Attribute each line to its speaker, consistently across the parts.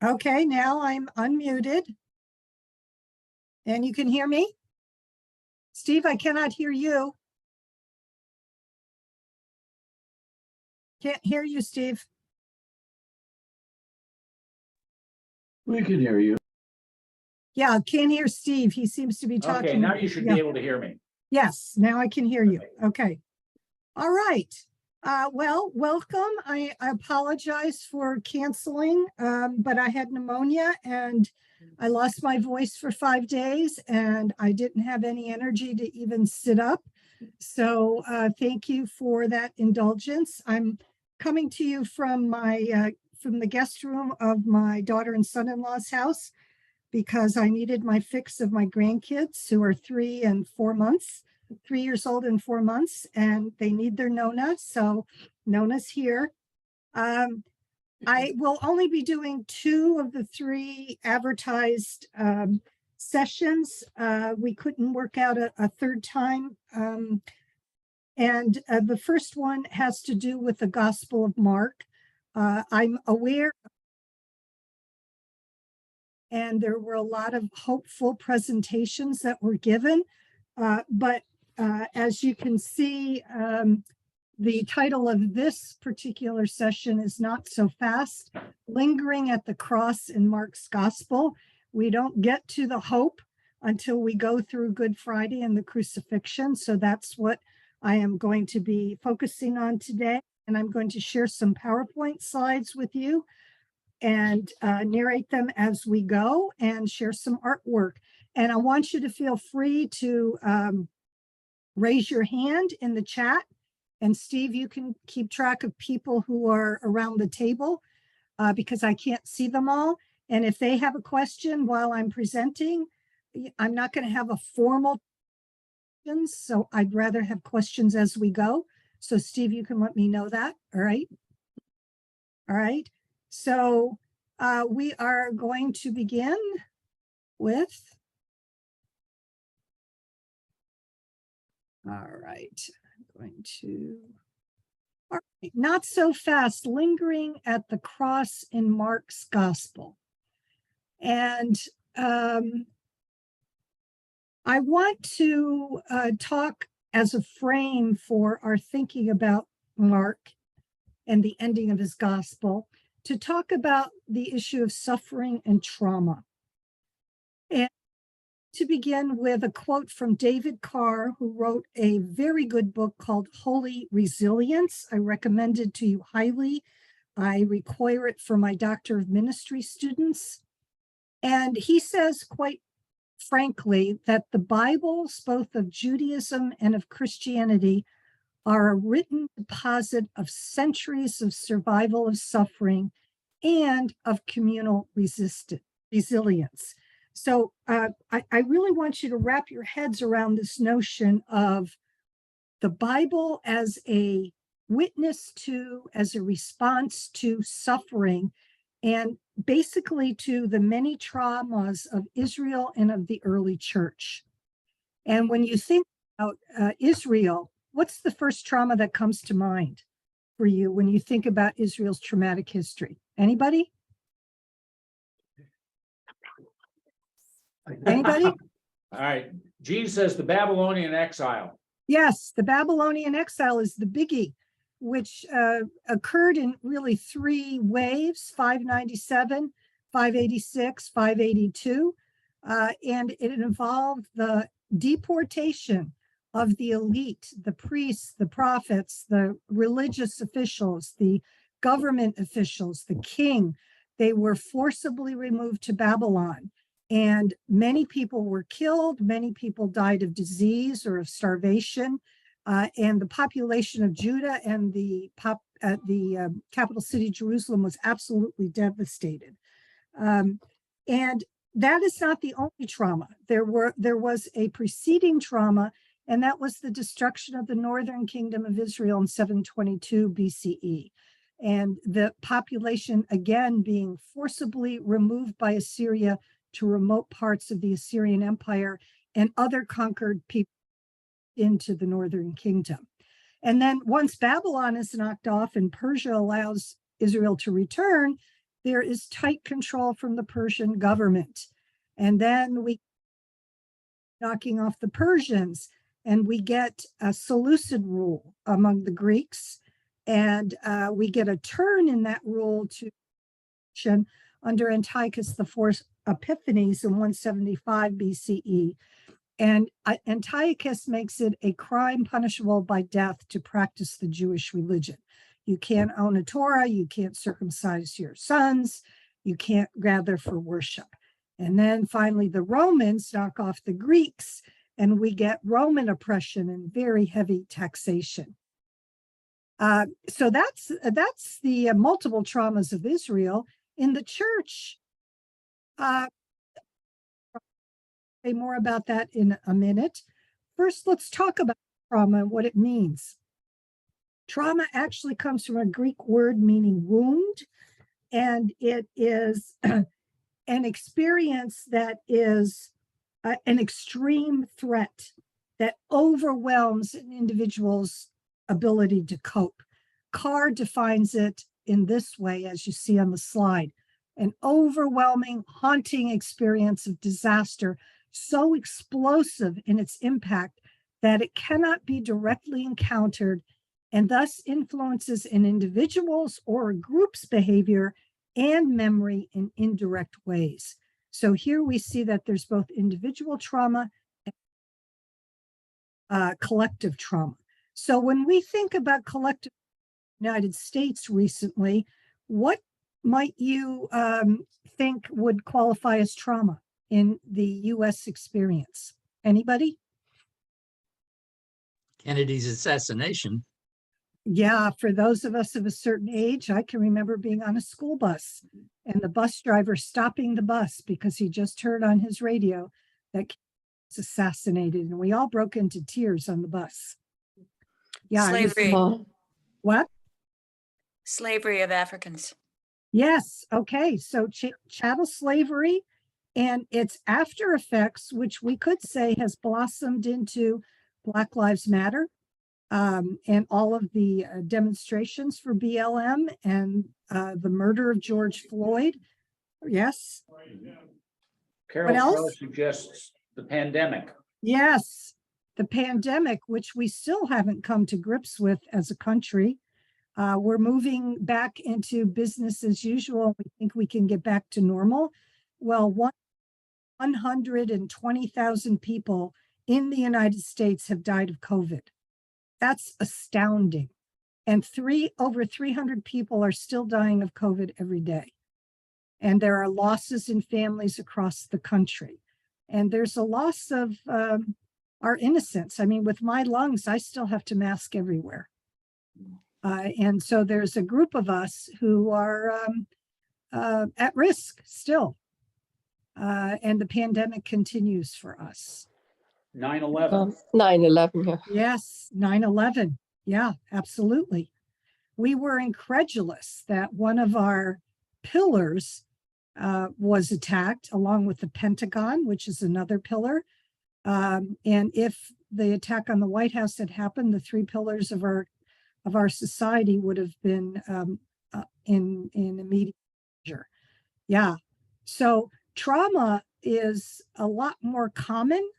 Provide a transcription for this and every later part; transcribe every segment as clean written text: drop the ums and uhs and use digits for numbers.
Speaker 1: Okay, now I'm unmuted. And you can hear me? Steve, I cannot hear you. Can't hear you, Steve.
Speaker 2: We can hear you.
Speaker 1: Yeah, can't hear Steve. He seems to be talking.
Speaker 3: Okay, now you should be able to hear me.
Speaker 1: Yes, now I can hear you. Okay. All right. Well, welcome. I apologize for canceling, but I had pneumonia and I lost my voice for 5 days and I didn't have any energy to even sit up. So thank you for that indulgence. I'm coming to you from from the guest room of my daughter and son-in-law's house because I needed my fix of my grandkids who are 3 and 4 months. 3 years old and 4 months, and they need their Nona. So Nona's here. I will only be doing 2 of the 3 advertised sessions. We couldn't work out a third time. And the first one has to do with the Gospel of Mark. I'm aware, and there were a lot of hopeful presentations that were given, but as you can see, the title of this particular session is Not So Fast, Lingering at the Cross in Mark's Gospel. We don't get to the hope until we go through Good Friday and the crucifixion. So that's what I am going to be focusing on today. And I'm going to share some PowerPoint slides with you and narrate them as we go and share some artwork. And I want you to feel free to raise your hand in the chat. And Steve, you can keep track of people who are around the table because I can't see them all. And if they have a question while I'm presenting, I'm not going to have a formal question, so I'd rather have questions as we go. So Steve, you can let me know that. All right. All right. So we are going to begin with, all right, I'm going to, all right, Not So Fast, Lingering at the Cross in Mark's Gospel. And I want to talk as a frame for our thinking about Mark and the ending of his gospel, to talk about the issue of suffering and trauma. And to begin with a quote from David Carr, who wrote a very good book called Holy Resilience. I recommend it to you highly. I require it for my Doctor of Ministry students. And he says quite frankly that the Bibles, both of Judaism and of Christianity, are a written deposit of centuries of survival of suffering and of communal resilience. So I really want you to wrap your heads around this notion of the Bible as a witness to, as a response to suffering, and basically to the many traumas of Israel and of the early church. And when you think about Israel, what's the first trauma that comes to mind for you when you think about Israel's traumatic history? Anybody? Anybody?
Speaker 3: All right. Gene says the Babylonian exile.
Speaker 1: Yes, the Babylonian exile is the biggie, which occurred in really 3 waves, 597, 586, 582. And it involved the deportation of the elite, the priests, the prophets, the religious officials, the government officials, the king. They were forcibly removed to Babylon. And many people were killed. Many people died of disease or of starvation. And the population of Judah and the capital city, Jerusalem, was absolutely devastated. And that is not the only trauma. There was a preceding trauma, and that was the destruction of the northern kingdom of Israel in 722 BCE. And the population, again, being forcibly removed by Assyria to remote parts of the Assyrian Empire and other conquered people into the northern kingdom. And then once Babylon is knocked off and Persia allows Israel to return, there is tight control from the Persian government. And then we knocking off the Persians, and we get a Seleucid rule among the Greeks, and we get a turn in that rule to under Antiochus IV Epiphanes in 175 BCE. And Antiochus makes it a crime punishable by death to practice the Jewish religion. You can't own a Torah, you can't circumcise your sons, you can't gather for worship. And then finally, the Romans knock off the Greeks, and we get Roman oppression and very heavy taxation. So that's the multiple traumas of Israel. In the church, say more about that in a minute. First, let's talk about trauma and what it means. Trauma actually comes from a Greek word meaning wound, and it is an experience that is an extreme threat that overwhelms an individual's ability to cope. Carr defines it in this way, as you see on the slide: an overwhelming, haunting experience of disaster, so explosive in its impact that it cannot be directly encountered and thus influences an individual's or a group's behavior and memory in indirect ways. So here we see that there's both individual trauma and collective trauma. So when we think about collective United States recently, what might you think would qualify as trauma in the US experience? Anybody?
Speaker 4: Kennedy's assassination.
Speaker 1: Yeah, for those of us of a certain age, I can remember being on a school bus and the bus driver stopping the bus because he just heard on his radio that Kennedy was assassinated, and we all broke into tears on the bus. Yeah,
Speaker 5: Slavery.
Speaker 1: What?
Speaker 5: Slavery of Africans.
Speaker 1: Yes. Okay. So chattel slavery and its after effects, which we could say has blossomed into Black Lives Matter, and all of the demonstrations for BLM and the murder of George Floyd. Yes.
Speaker 3: Carol
Speaker 1: What else?
Speaker 3: Carol suggests the pandemic.
Speaker 1: Yes. The pandemic, which we still haven't come to grips with as a country. We're moving back into business as usual. We think we can get back to normal. Well, 120,000 people in the United States have died of COVID. That's astounding. And over 300 people are still dying of COVID every day. And there are losses in families across the country. And there's a loss of our innocence. I mean, with my lungs, I still have to mask everywhere. And so there's a group of us who are at risk still. And the pandemic continues for us.
Speaker 3: 9/11.
Speaker 6: 9/11, yeah.
Speaker 1: Yes, 9/11. Yeah, absolutely. We were incredulous that one of our pillars was attacked, along with the Pentagon, which is another pillar. And if the attack on the White House had happened, the three pillars of our society would have been in immediate danger. Yeah. So trauma is a lot more common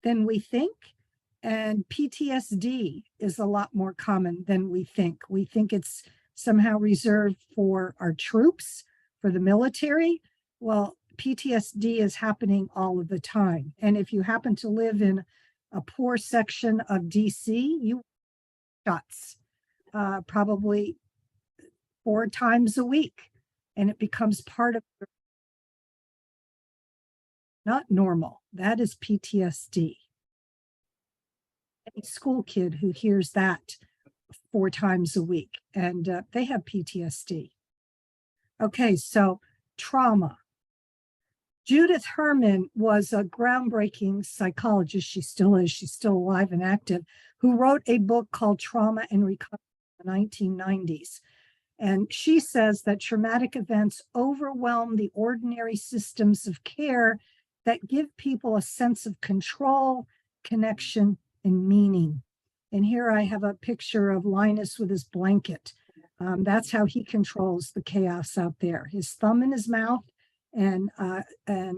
Speaker 1: than we think, and PTSD is a lot more common than we think. We think it's somehow reserved for our troops, for the military. Well, PTSD is happening all of the time. And if you happen to live in a poor section of DC, you shots probably 4 times a week, and it becomes part of not normal. That is PTSD. Any school kid who hears that 4 times a week, and they have PTSD. Okay, so trauma. Judith Herman was a groundbreaking psychologist. She still is. She's still alive and active, who wrote a book called Trauma and Recovery in the 1990s. And she says that traumatic events overwhelm the ordinary systems of care that give people a sense of control, connection, and meaning. And here I have a picture of Linus with his blanket. That's how he controls the chaos out there. His thumb in his mouth and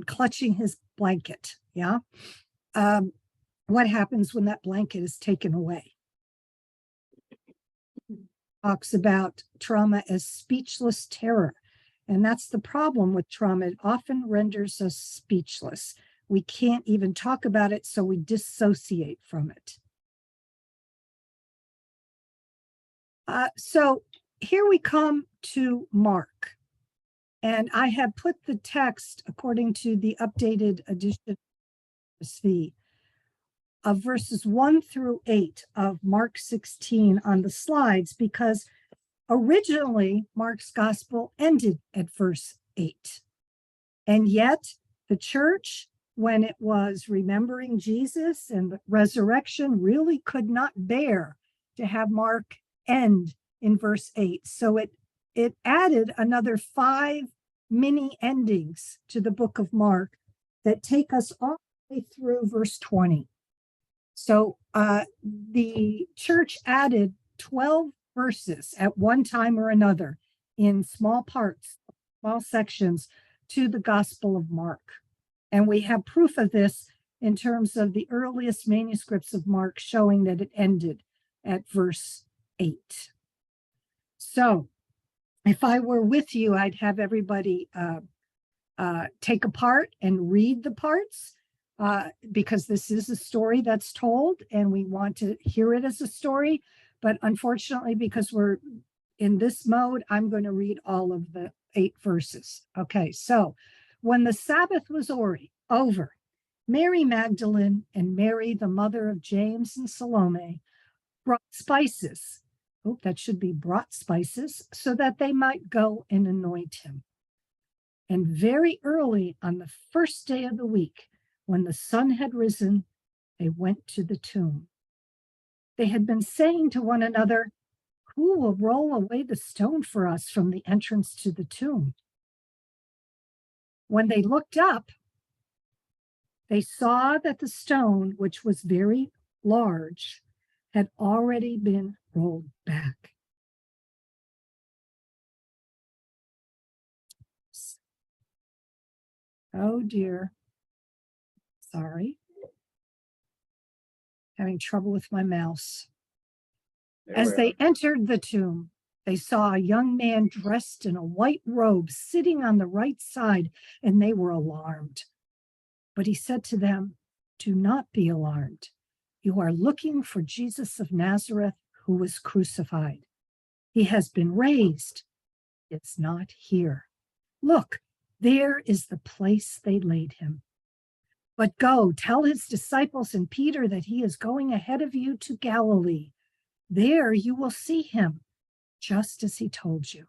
Speaker 1: clutching his blanket. Yeah. What happens when that blanket is taken away? Talks about trauma as speechless terror. And that's the problem with trauma. It often renders us speechless. We can't even talk about it, so we dissociate from it. So here we come to Mark. And I have put the text according to the updated edition of verses 1 through 8 of Mark 16 on the slides, because originally Mark's gospel ended at verse 8. And yet the church, when it was remembering Jesus and the resurrection, really could not bear to have Mark end in verse 8. So it added another 5 mini endings to the book of Mark that take us all the way through verse 20. So the church added 12 verses at one time or another in small parts, small sections to the Gospel of Mark. And we have proof of this in terms of the earliest manuscripts of Mark showing that it ended at verse 8. So if I were with you, I'd have everybody take a part and read the parts. Because this is a story that's told and we want to hear it as a story. But unfortunately, because we're in this mode, I'm going to read all of the 8 verses. Okay, so when the Sabbath was over, Mary Magdalene and Mary, the mother of James and Salome, brought spices. Oh, that should be brought spices so that they might go and anoint him. And very early on the first day of the week, when the sun had risen, they went to the tomb. They had been saying to one another, "Who will roll away the stone for us from the entrance to the tomb?" When they looked up, they saw that the stone, which was very large, had already been rolled back. Oh dear. Sorry. Having trouble with my mouse. As they entered the tomb, they saw a young man dressed in a white robe sitting on the right side, and they were alarmed. But he said to them, "Do not be alarmed. You are looking for Jesus of Nazareth, who was crucified. He has been raised. It's not here. Look, there is the place they laid him. But go, tell his disciples and Peter that he is going ahead of you to Galilee. There you will see him, just as he told you."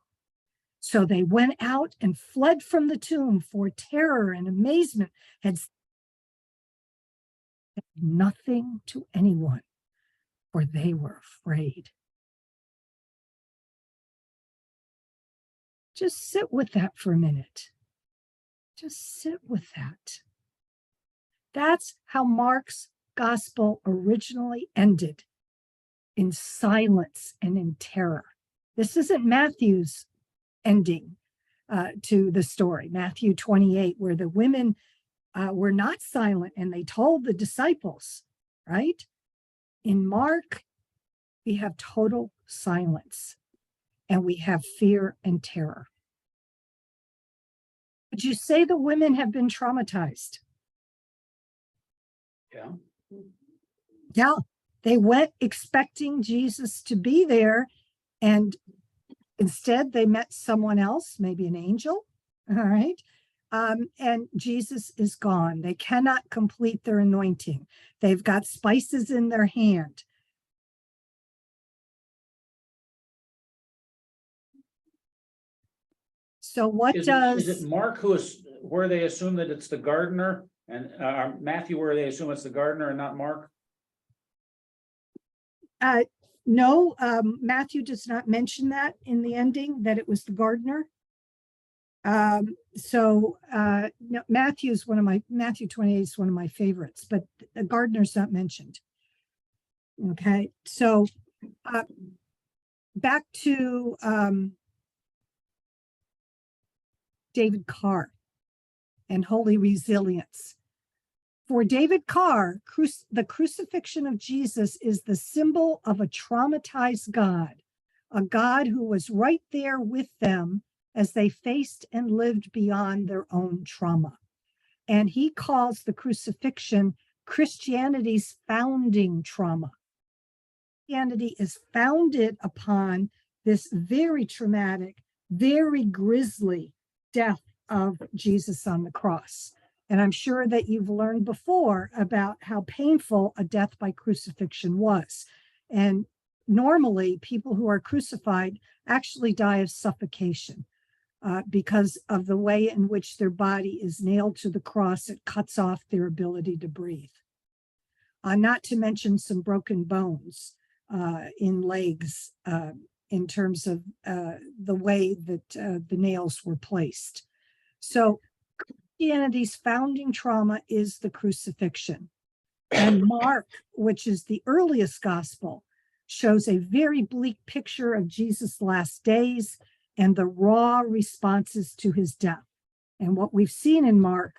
Speaker 1: So they went out and fled from the tomb, for terror and amazement had said nothing to anyone, for they were afraid. Just sit with that for a minute. Just sit with that. That's how Mark's gospel originally ended, in silence and in terror. This isn't Matthew's ending to the story, Matthew 28, where the women were not silent and they told the disciples, right? In Mark, we have total silence and we have fear and terror. Would you say the women have been traumatized?
Speaker 3: Yeah.
Speaker 1: Yeah, they went expecting Jesus to be there, and instead they met someone else, maybe an angel. All right. And Jesus is gone. They cannot complete their anointing. They've got spices in their hand. So what
Speaker 3: Is
Speaker 1: does
Speaker 3: it Mark where they assume that it's the gardener, and Matthew where they assume it's the gardener and not Mark?
Speaker 1: No, Matthew does not mention that in the ending, that it was the gardener. No, Matthew 28 is one of my favorites, but the gardener's not mentioned. Okay, so back to David Carr and holy resilience. For David Carr, the crucifixion of Jesus is the symbol of a traumatized God, a God who was right there with them as they faced and lived beyond their own trauma. And he calls the crucifixion Christianity's founding trauma. Christianity is founded upon this very traumatic, very grisly death of Jesus on the cross. And I'm sure that you've learned before about how painful a death by crucifixion was. And normally, people who are crucified actually die of suffocation because of the way in which their body is nailed to the cross. It cuts off their ability to breathe. Not to mention some broken bones in legs in terms of the way that the nails were placed. So Christianity's founding trauma is the crucifixion. And Mark, which is the earliest gospel, shows a very bleak picture of Jesus' last days and the raw responses to his death. And what we've seen in Mark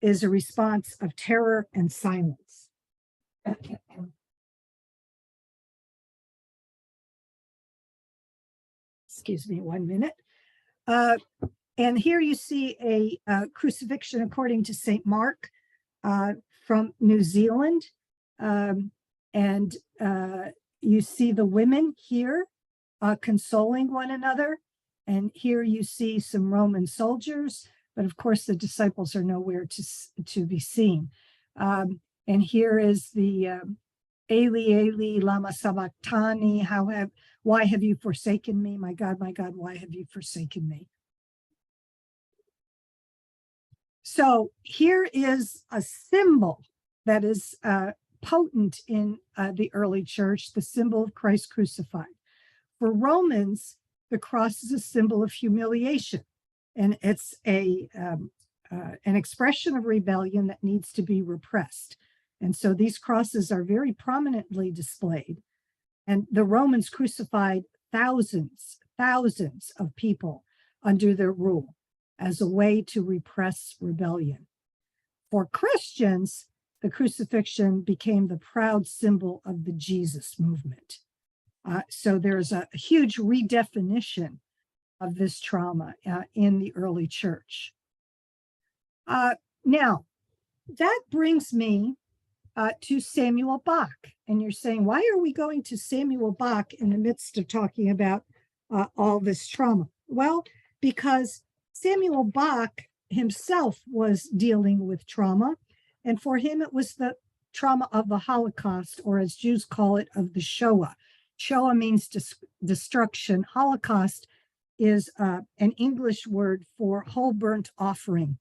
Speaker 1: is a response of terror and silence. Excuse me 1 minute. And here you see a crucifixion according to St. Mark from New Zealand. And you see the women here consoling one another. And here you see some Roman soldiers, but of course the disciples are nowhere to be seen. And here is the Eli, Eli, lama sabachthani, why have you forsaken me? My God, why have you forsaken me? So here is a symbol that is potent in the early church, the symbol of Christ crucified. For Romans, the cross is a symbol of humiliation, and it's an expression of rebellion that needs to be repressed. And so these crosses are very prominently displayed. And the Romans crucified thousands of people under their rule as a way to repress rebellion. For Christians, the crucifixion became the proud symbol of the Jesus movement. So there's a huge redefinition of this trauma in the early church. Now, that brings me to Samuel Bach. And you're saying, why are we going to Samuel Bach in the midst of talking about all this trauma? Well, because Samuel Bach himself was dealing with trauma. And for him, it was the trauma of the Holocaust, or as Jews call it, of the Shoah. Shoah means destruction. Holocaust is an English word for whole burnt offering.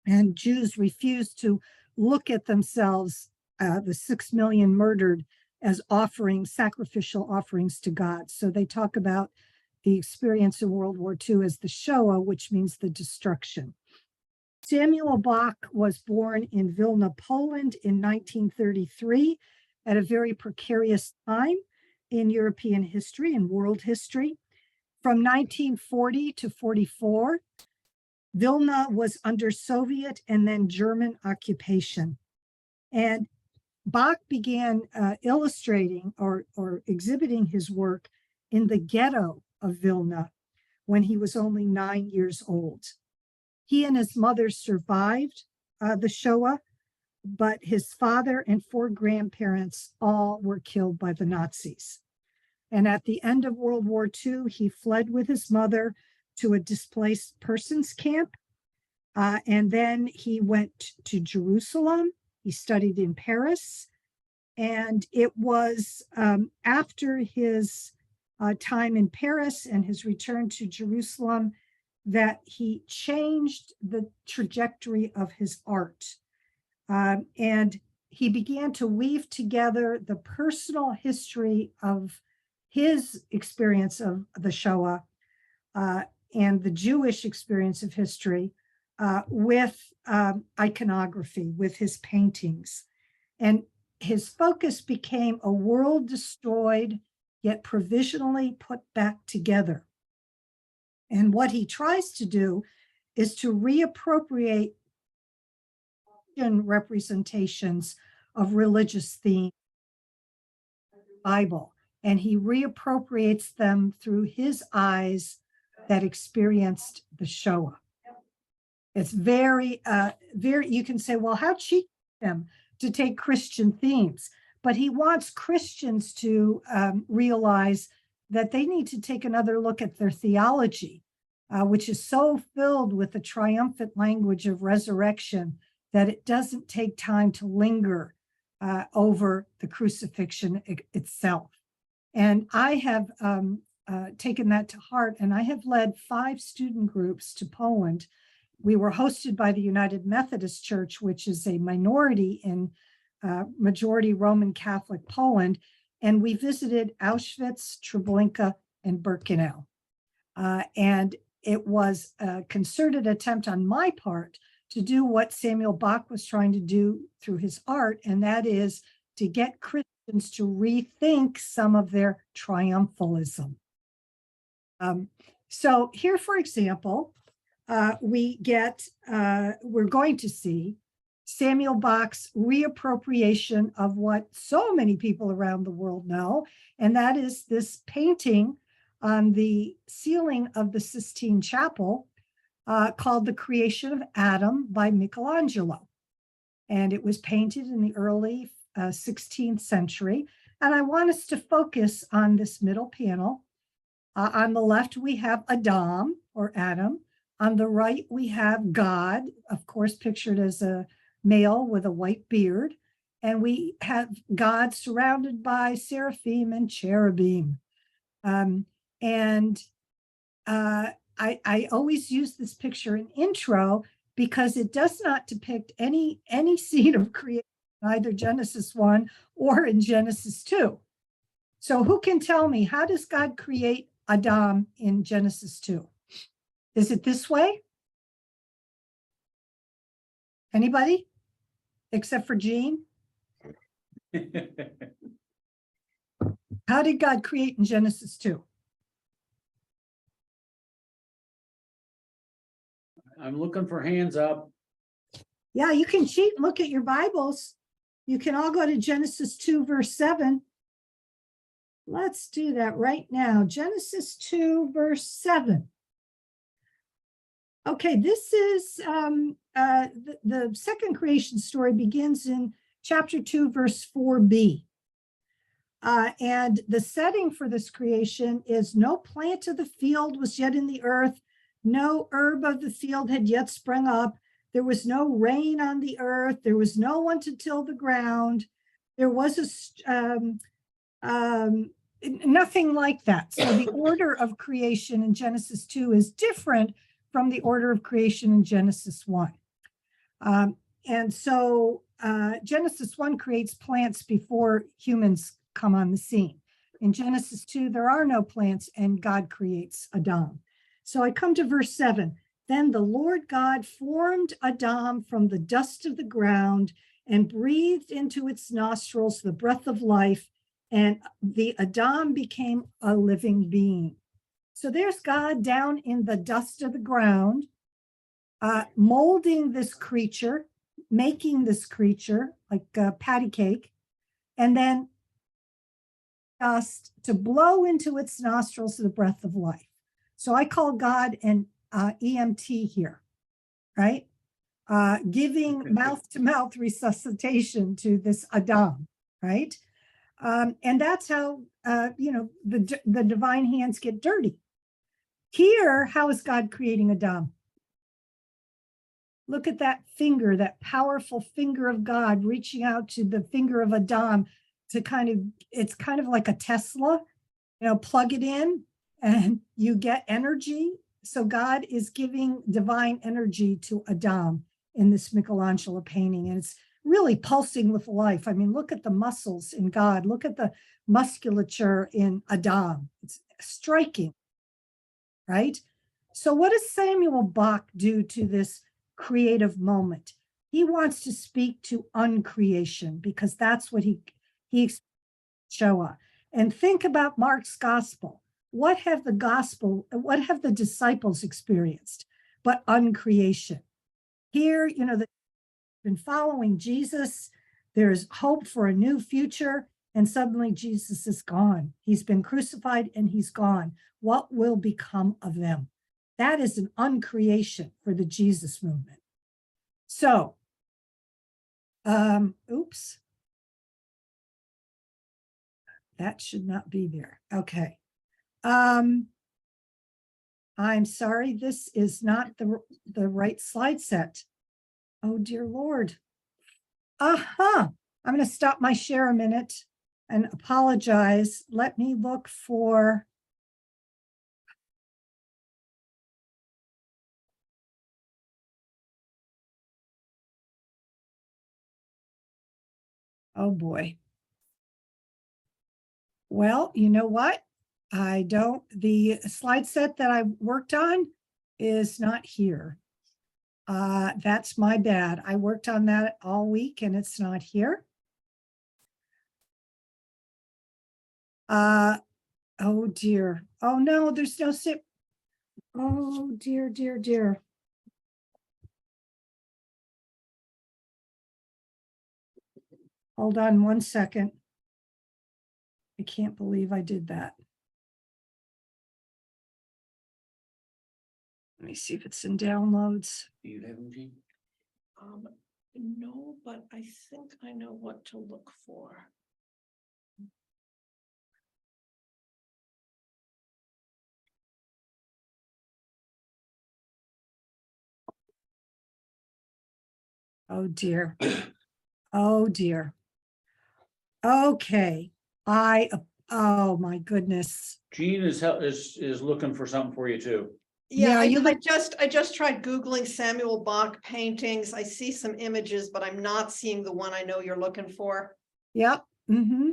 Speaker 1: And Jews refused to look at themselves, the 6 million murdered, as offerings, sacrificial offerings to God. So they talk about the experience in World War II as the Shoah, which means the destruction. Samuel Bach was born in Vilna, Poland in 1933 at a very precarious time in European history and world history. From 1940 to 44, Vilna was under Soviet and then German occupation. And Bach began illustrating or exhibiting his work in the ghetto of Vilna when he was only 9 years old. He and his mother survived the Shoah, but his father and 4 grandparents all were killed by the Nazis. And at the end of World War II, he fled with his mother to a displaced persons camp. And then he went to Jerusalem. He studied in Paris. And it was after his time in Paris and his return to Jerusalem that he changed the trajectory of his art. And he began to weave together the personal history of his experience of the Shoah and the Jewish experience of history with iconography, with his paintings. And his focus became a world destroyed, get provisionally put back together. And what he tries to do is to reappropriate representations of religious themes in the Bible, and he reappropriates them through his eyes that experienced the Shoah. It's very, you can say, well, how cheap him to take Christian themes, but he wants Christians to realize that they need to take another look at their theology, which is so filled with the triumphant language of resurrection that it doesn't take time to linger over the crucifixion itself. And I have taken that to heart, and I have led 5 student groups to Poland. We were hosted by the United Methodist Church, which is a minority in majority Roman Catholic Poland, and we visited Auschwitz, Treblinka, and Birkenau. And it was a concerted attempt on my part to do what Samuel Bach was trying to do through his art, and that is to get Christians to rethink some of their triumphalism. So here, for example, we're going to see Samuel Bach's reappropriation of what so many people around the world know, and that is this painting on the ceiling of the Sistine Chapel called The Creation of Adam by Michelangelo. And it was painted in the early 16th century. And I want us to focus on this middle panel. On the left, we have Adam, or Adam. On the right, we have God, of course, pictured as a male with a white beard. And we have God surrounded by seraphim and cherubim. I always use this picture in intro because it does not depict any scene of creation, either Genesis 1 or in Genesis 2. So who can tell me, how does God create Adam in Genesis 2? Is it this way? Anybody? Except for Jean? How did God create in Genesis 2?
Speaker 3: I'm looking for hands up.
Speaker 1: Yeah, you can cheat and look at your Bibles. You can all go to Genesis 2, verse 7. Let's do that right now. Genesis 2, verse 7. Okay, this is the second creation story begins in chapter 2, verse 4b. And the setting for this creation is no plant of the field was yet in the earth, no herb of the field had yet sprung up. There was no rain on the earth. There was no one to till the ground. There was nothing like that. So the order of creation in Genesis 2 is different from the order of creation in Genesis 1. And so Genesis 1 creates plants before humans come on the scene. In Genesis 2, there are no plants, and God creates Adam. So I come to verse 7. Then the Lord God formed Adam from the dust of the ground and breathed into its nostrils the breath of life, and the Adam became a living being. So there's God down in the dust of the ground, molding this creature, making this creature like a patty cake, and then dust to blow into its nostrils the breath of life. So I call God an EMT here, right? Giving mouth-to-mouth resuscitation to this Adam, right? And that's how, the divine hands get dirty. Here, how is God creating Adam? Look at that finger, that powerful finger of God reaching out to the finger of Adam to it's kind of like a Tesla, plug it in and you get energy. So God is giving divine energy to Adam in this Michelangelo painting. And it's really pulsing with life. I mean, look at the muscles in God. Look at the musculature in Adam. It's striking, right? So what does Samuel Bach do to this creative moment? He wants to speak to uncreation because that's what he Shoah. And think about Mark's gospel. What have the disciples experienced but uncreation? Here, they've been following Jesus. There's hope for a new future. And suddenly Jesus is gone. He's been crucified and he's gone. What will become of them? That is an uncreation for the Jesus movement. So, oops. That should not be there. Okay. I'm sorry, this is not the right slide set. Oh, dear Lord. I'm going to stop my share a minute and apologize. Let me look for. Oh boy. Well, you know what? The slide set that I worked on is not here. That's my bad. I worked on that all week and it's not here. Oh dear. Oh no, there's no sip. Oh dear, dear, dear. Hold on one second. I can't believe I did that. Let me see if it's in downloads.
Speaker 3: Do you have them, Jean?
Speaker 6: No, but I think I know what to look for.
Speaker 1: Oh dear. Oh dear. Okay. Oh my goodness.
Speaker 3: Jean is looking for something for you too.
Speaker 1: Yeah,
Speaker 6: Yeah,
Speaker 1: you
Speaker 6: I just tried Googling Samuel Bach paintings. I see some images, but I'm not seeing the one I know you're looking for.
Speaker 1: Yep. Mm-hmm.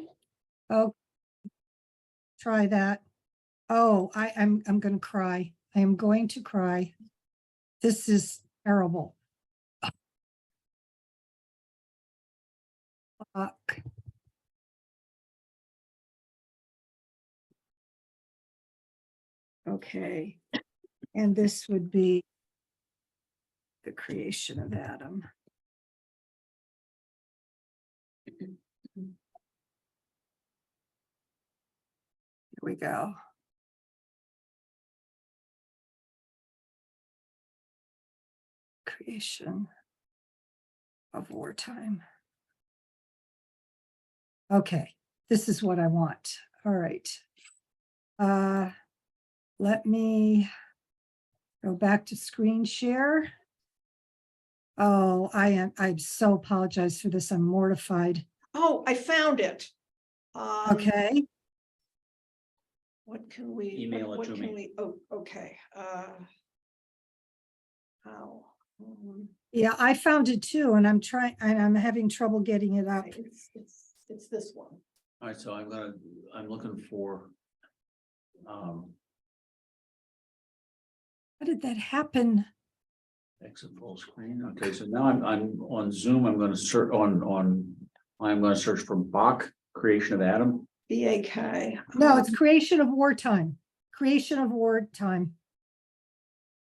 Speaker 1: Oh, try that. Oh, I'm gonna cry. I am going to cry. This is terrible. Fuck. Okay. And this would be the creation of Adam. Here we go. Creation of wartime. Okay, this is what I want. All right. Let me go back to screen share. Oh, I so apologize for this. I'm mortified.
Speaker 6: Oh, I found it.
Speaker 1: Okay.
Speaker 6: What can we?
Speaker 3: Email it
Speaker 6: what
Speaker 3: to
Speaker 6: can
Speaker 3: me.
Speaker 6: we? Oh, okay. How?
Speaker 1: Yeah, I found it too, and I'm having trouble getting it up.
Speaker 6: It's this one.
Speaker 3: All right, so I'm looking for.
Speaker 1: How did that happen?
Speaker 3: Exit full screen. Okay, so now I'm on Zoom. I'm going to search I'm going to search for Bach, creation of Adam.
Speaker 6: BAK.
Speaker 1: No, it's creation of wartime. Creation of wartime.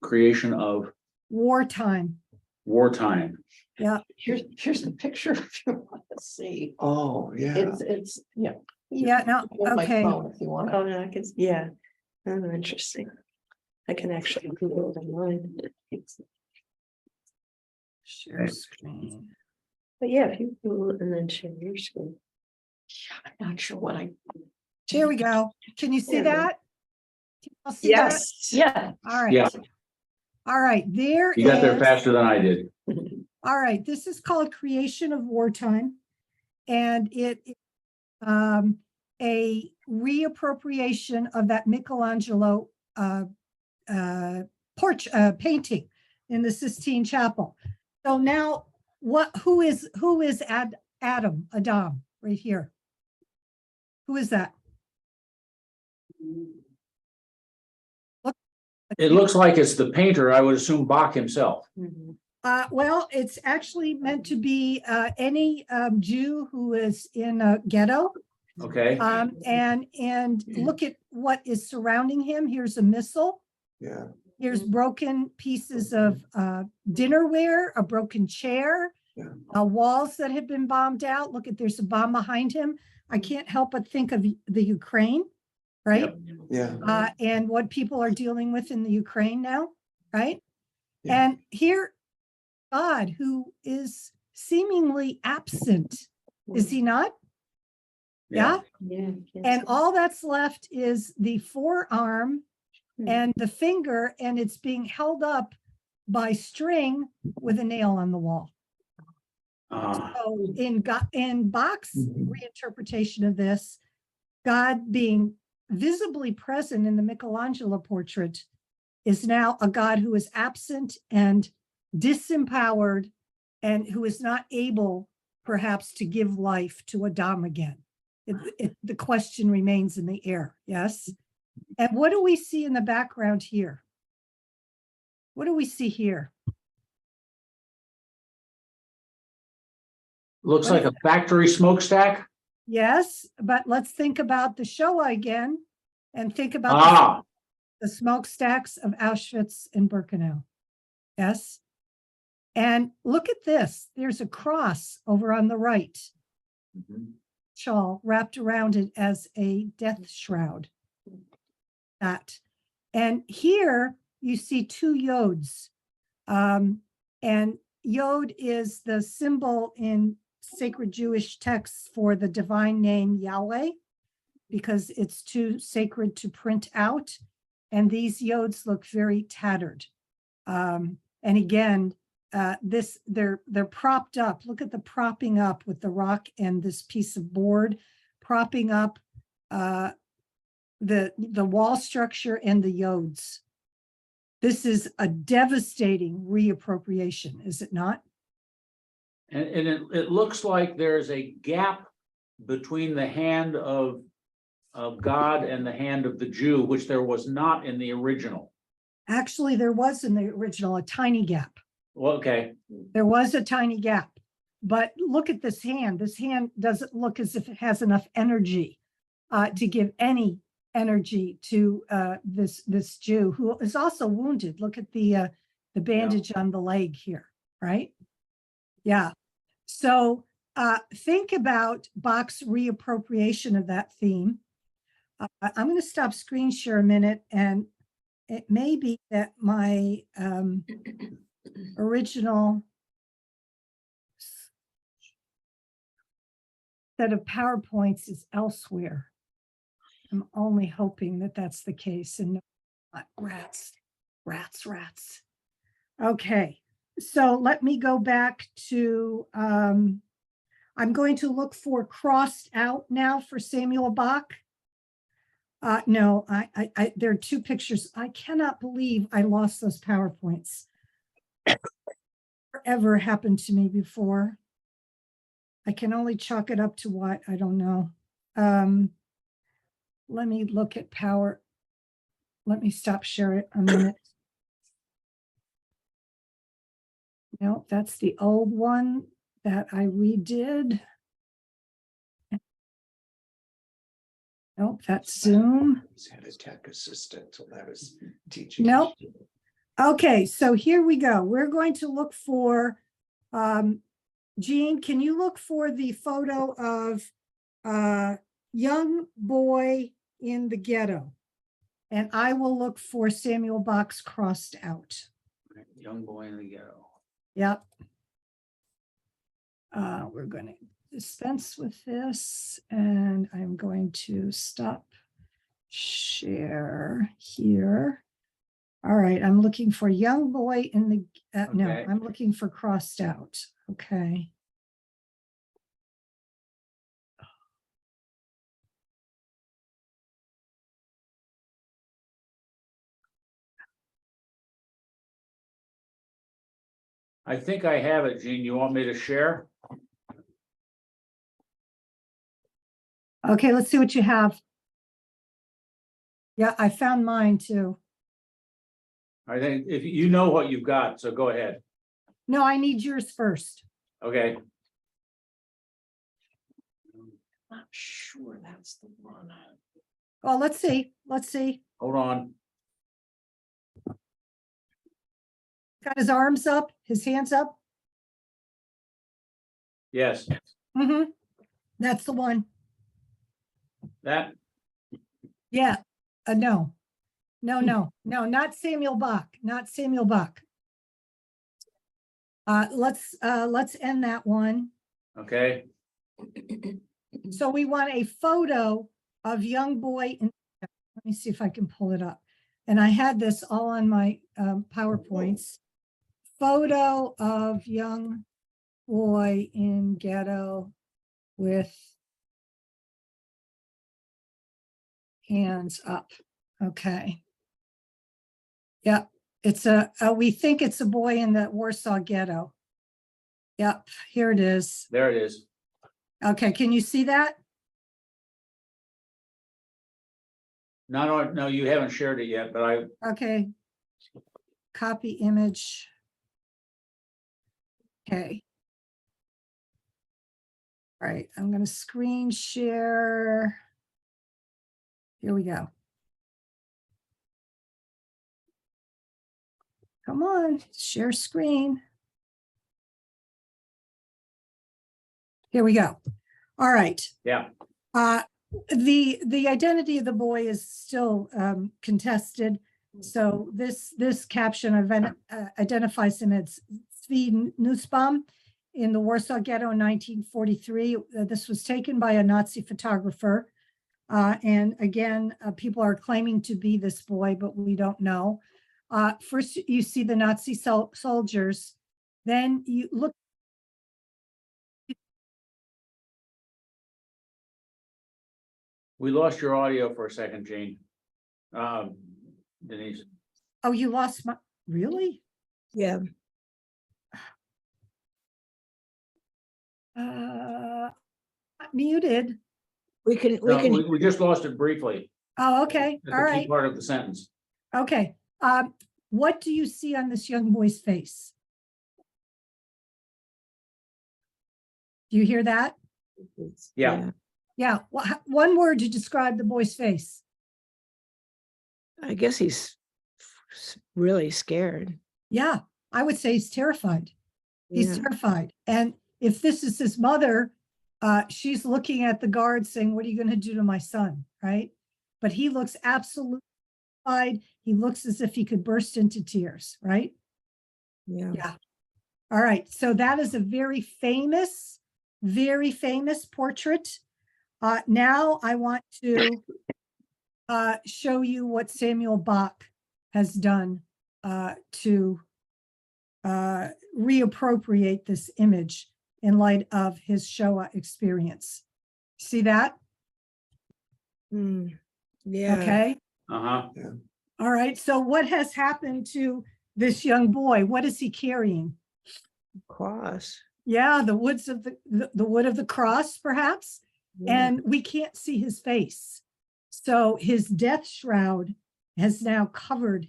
Speaker 3: Creation of
Speaker 1: Wartime.
Speaker 3: wartime.
Speaker 1: Yeah.
Speaker 6: Here's the picture if you want to see.
Speaker 2: Oh, yeah.
Speaker 6: It's yeah.
Speaker 1: Yeah, no,
Speaker 6: Hold my
Speaker 1: okay.
Speaker 6: phone if you want.
Speaker 7: Oh, no, I can, yeah. Oh, interesting. I can actually Google it online.
Speaker 1: Share screen.
Speaker 7: But yeah, if you Google it and then share your screen.
Speaker 6: I'm not sure what I.
Speaker 1: Here we go. Can you see
Speaker 7: There we go.
Speaker 1: that? Can you all see that?
Speaker 7: Yeah.
Speaker 1: All right.
Speaker 3: Yeah.
Speaker 1: All right. There
Speaker 3: You got there
Speaker 1: is-
Speaker 3: faster than I did.
Speaker 1: All right. This is called Creation of Wartime. And it is a reappropriation of that Michelangelo painting in the Sistine Chapel. So now who is Adam right here? Who is that?
Speaker 3: It looks like it's the painter. I would assume Bach himself.
Speaker 7: Mhm.
Speaker 1: Well, it's actually meant to be any Jew who is in a ghetto
Speaker 3: Okay,
Speaker 1: And look at what is surrounding him. Here's a missile.
Speaker 8: Yeah.
Speaker 1: Here's broken pieces of dinnerware, a broken chair,
Speaker 8: Yeah.
Speaker 1: walls that have been bombed out. Look at, there's a bomb behind him. I can't help but think of the Ukraine, right?
Speaker 3: Yep.
Speaker 8: Yeah.
Speaker 1: And what people are dealing with in the Ukraine now, right?
Speaker 8: Yeah.
Speaker 1: And here, God, who is seemingly absent, is he not? Yeah.
Speaker 7: Yeah.
Speaker 1: And all that's left is the forearm and the finger, and it's being held up by string with a nail on the wall. So in Bach's reinterpretation of this, God being visibly present in the Michelangelo portrait is now a God who is absent and disempowered, and who is not able perhaps to give life to Adam again. The question remains in the air, yes? And what do we see in the background here? What do we see here?
Speaker 3: Looks like a factory smokestack.
Speaker 1: Yes, but let's think about the Shoah again and think about the smokestacks of Auschwitz and Birkenau. Yes. And look at this. There's a cross over on the right, shawl wrapped around it as a death shroud. That. And here you see two yods. And yod is the symbol in sacred Jewish texts for the divine name Yahweh, because it's too sacred to print out. And these yods look very tattered. And again, they're propped up. Look at the propping up with the rock and this piece of board, propping up the wall structure and the yods. This is a devastating reappropriation, is it not?
Speaker 3: And it looks like there's a gap between the hand of God and the hand of the Jew, which there was not in the original.
Speaker 1: Actually, there was in the original a tiny gap.
Speaker 3: Well, okay.
Speaker 1: There was a tiny gap. But look at this hand. This hand doesn't look as if it has enough energy to give any energy to this Jew, who is also wounded. Look at the bandage on the leg here, right? Yeah. So think about Bach's reappropriation of that theme. I'm going to stop screen share a minute, and it may be that my original set of PowerPoints is elsewhere. I'm only hoping that that's the case, and not rats. Okay, so let me go back to, I'm going to look for crossed out now for Samuel Bach. No, there are two pictures. I cannot believe I lost those PowerPoints. Ever happened to me before. I can only chalk it up to what, I don't know. Let me look at power. Let me stop share it a minute. No, that's the old one that I redid. Nope, that's Zoom.
Speaker 8: Had a tech assistant when I was teaching.
Speaker 1: Nope. Okay, so here we go. We're going to look for, Jean, can you look for the photo of a young boy in the ghetto? And I will look for Samuel Bach's crossed out.
Speaker 3: Young boy in the ghetto.
Speaker 1: Yep. We're going to dispense with this, and I'm going to stop share here. All right, I'm looking for young boy in the, no,
Speaker 3: Okay.
Speaker 1: I'm looking for crossed out. Okay.
Speaker 3: I think I have it, Jean. You want me to share?
Speaker 1: Okay, let's see what you have. Yeah, I found mine too.
Speaker 3: I think if you know what you've got, so go ahead.
Speaker 1: No, I need yours first.
Speaker 3: Okay.
Speaker 6: Not sure that's the one.
Speaker 1: Well, let's see. Let's see.
Speaker 3: Hold on.
Speaker 1: Got his arms up, his hands up.
Speaker 3: Yes,
Speaker 1: Mm-hmm. That's the one.
Speaker 3: that,
Speaker 1: Yeah. No. No, not Samuel Bach, not Samuel Bach. Let's end that one.
Speaker 3: okay,
Speaker 1: So we want a photo of young boy. Let me see if I can pull it up. And I had this all on my PowerPoints. Photo of young boy in ghetto with hands up. Okay. Yep. It's we think it's a boy in the Warsaw ghetto. Yep. Here it is.
Speaker 3: there it is.
Speaker 1: Okay. Can you see that?
Speaker 3: Not on, no, you haven't shared it yet, but I,
Speaker 1: Okay. Copy image. Okay. All right, I'm going to screen share. Here we go. Come on, share screen. Here we go. All right.
Speaker 3: yeah,
Speaker 1: The identity of the boy is still contested. So this caption identifies him as Zvi Nussbaum in the Warsaw Ghetto in 1943. This was taken by a Nazi photographer. And again, people are claiming to be this boy, but we don't know. First, you see the Nazi soldiers. Then you look.
Speaker 3: we lost your audio for a second, Jean. Denise,
Speaker 1: Oh, you lost my, really?
Speaker 7: Yeah,
Speaker 1: Muted.
Speaker 7: we can,
Speaker 3: no, we just lost it briefly.
Speaker 1: Oh, okay.
Speaker 3: At
Speaker 1: All
Speaker 3: the key
Speaker 1: right.
Speaker 3: part of the sentence.
Speaker 1: Okay. What do you see on this young boy's face? Do you hear that?
Speaker 3: Yeah.
Speaker 1: Yeah. One word to describe the boy's face.
Speaker 7: I guess he's really scared.
Speaker 1: Yeah. I would say he's terrified. He's
Speaker 7: Yeah.
Speaker 1: terrified. And if this is his mother, she's looking at the guard saying, what are you going to do to my son? Right. But he looks absolutely terrified. He looks as if he could burst into tears. Right.
Speaker 7: Yeah.
Speaker 1: Yeah. All right. So that is a very famous portrait. Now I want to show you what Samuel Bach has done to reappropriate this image in light of his Shoah experience. See that?
Speaker 7: Yeah.
Speaker 1: Okay.
Speaker 3: Uh-huh.
Speaker 1: All right. So what has happened to this young boy? What is he carrying?
Speaker 7: Cross.
Speaker 1: Yeah, the woods of the wood of the cross, perhaps.
Speaker 7: Yeah.
Speaker 1: And we can't see his face. So his death shroud has now covered.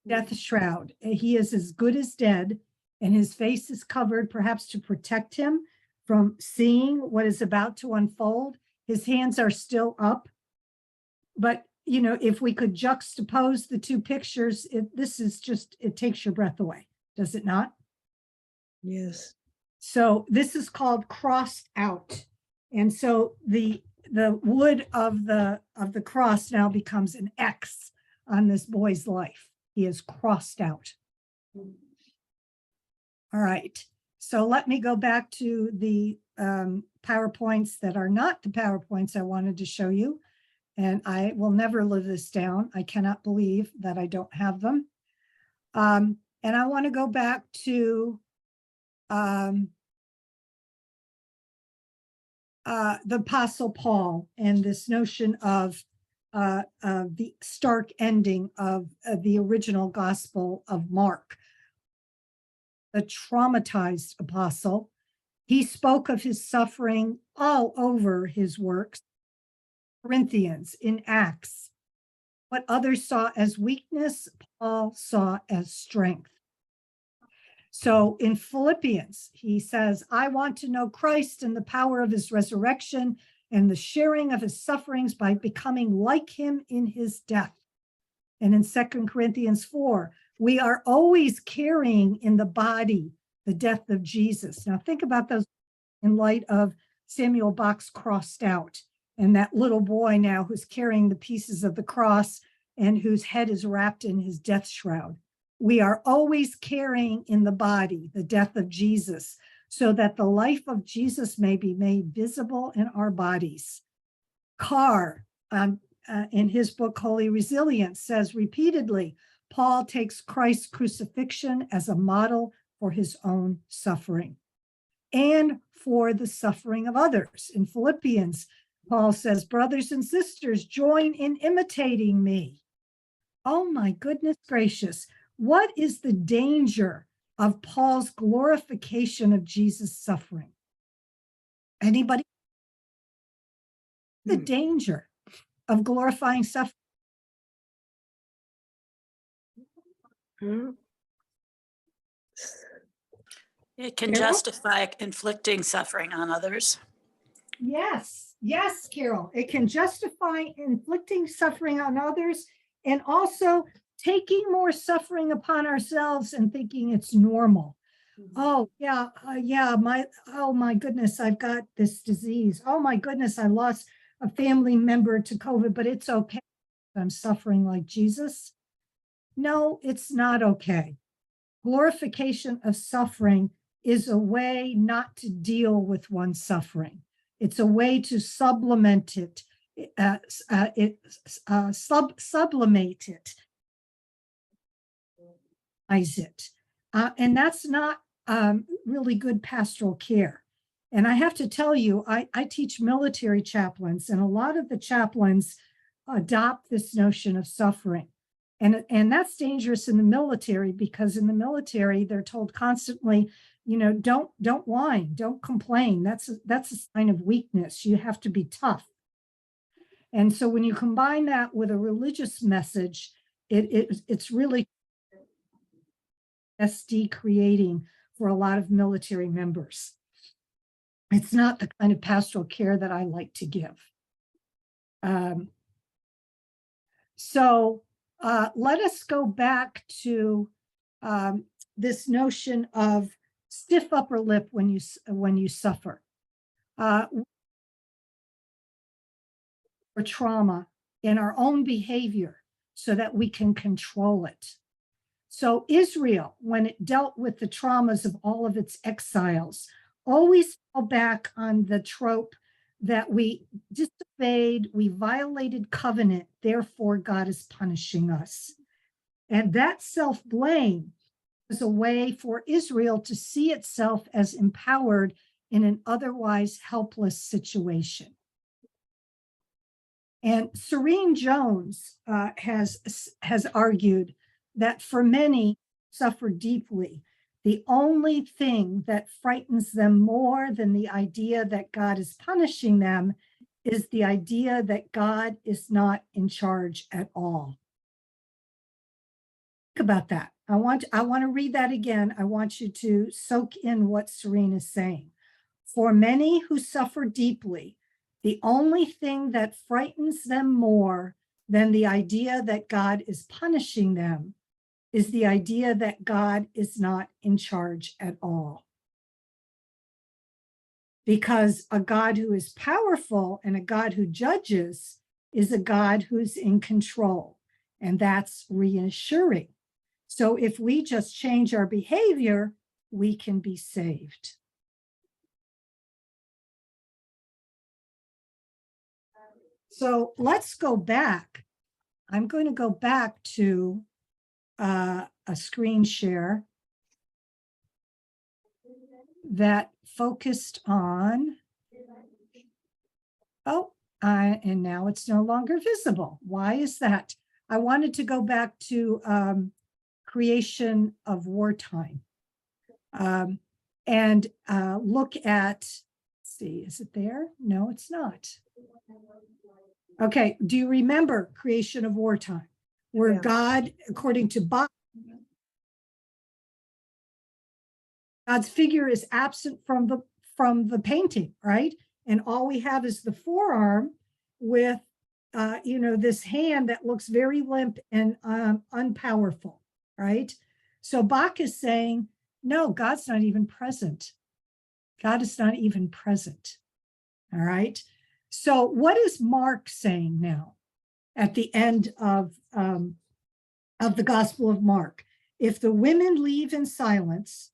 Speaker 1: Death shroud. He is as good as dead, and his face is covered, perhaps to protect him from seeing what is about to unfold. His hands are still up. But, you know, if we could juxtapose the two pictures, this is just, it takes your breath away, does it not?
Speaker 7: Yes.
Speaker 1: So this is called crossed out. And so the wood of the cross now becomes an X on this boy's life. He is crossed out. All right. So let me go back to the PowerPoints that are not the PowerPoints I wanted to show you. And I will never live this down. I cannot believe that I don't have them. And I want to go back to the Apostle Paul and this notion of the stark ending of the original Gospel of Mark. The traumatized apostle, he spoke of his suffering all over his works. Corinthians, in Acts, what others saw as weakness, Paul saw as strength. So in Philippians, he says, I want to know Christ and the power of his resurrection and the sharing of his sufferings by becoming like him in his death. And in 2 Corinthians 4, we are always carrying in the body the death of Jesus. Now think about those in light of Samuel Bach's Crossed Out, and that little boy now who's carrying the pieces of the cross and whose head is wrapped in his death shroud. We are always carrying in the body the death of Jesus, so that the life of Jesus may be made visible in our bodies. Carr, in his book, Holy Resilience, says repeatedly, Paul takes Christ's crucifixion as a model for his own suffering and for the suffering of others. In Philippians, Paul says, brothers and sisters, join in imitating me. Oh my goodness gracious. What is the danger of Paul's glorification of Jesus' suffering? Anybody? The danger of glorifying suffering.
Speaker 5: It can
Speaker 1: Carol?
Speaker 5: justify inflicting suffering on others.
Speaker 1: Yes, yes, Carol. It can justify inflicting suffering on others and also taking more suffering upon ourselves and thinking it's normal. Oh, yeah, oh my goodness, I've got this disease. Oh my goodness, I lost a family member to COVID, but it's okay. I'm suffering like Jesus. No, it's not okay. Glorification of suffering is a way not to deal with one's suffering. It's a way to sublimate it, sublimate it, and that's not really good pastoral care. And I have to tell you, I teach military chaplains, and a lot of the chaplains adopt this notion of suffering. And that's dangerous in the military, because in the military, they're told constantly, you know, don't whine, don't complain. That's a sign of weakness. You have to be tough. And so when you combine that with a religious message, it's really SD creating for a lot of military members. It's not the kind of pastoral care that I like to give. So let us go back to this notion of stiff upper lip when you suffer, or trauma in our own behavior, so that we can control it. So Israel, when it dealt with the traumas of all of its exiles, always fell back on the trope that we disobeyed, we violated covenant, therefore God is punishing us. And that self-blame was a way for Israel to see itself as empowered in an otherwise helpless situation. And Serene Jones has argued that for many suffer deeply, the only thing that frightens them more than the idea that God is punishing them is the idea that God is not in charge at all. Think about that. I want to read that again. I want you to soak in what Serene is saying. For many who suffer deeply, the only thing that frightens them more than the idea that God is punishing them is the idea that God is not in charge at all. Because a God who is powerful and a God who judges is a God who's in control, and that's reassuring. So if we just change our behavior, we can be saved. So let's go back. I'm going to go back to a screen share that focused on, and now it's no longer visible. Why is that? I wanted to go back to creation of wartime and look at, let's see, is it there? No, it's not. Okay, do you remember creation of wartime? Where God, according to Bach, God's figure is absent from the painting, right? And all we have is the forearm with, this hand that looks very limp and unpowerful, right? So Bach is saying, no, God's not even present. God is not even present. All right. So what is Mark saying now at the end of the Gospel of Mark? If the women leave in silence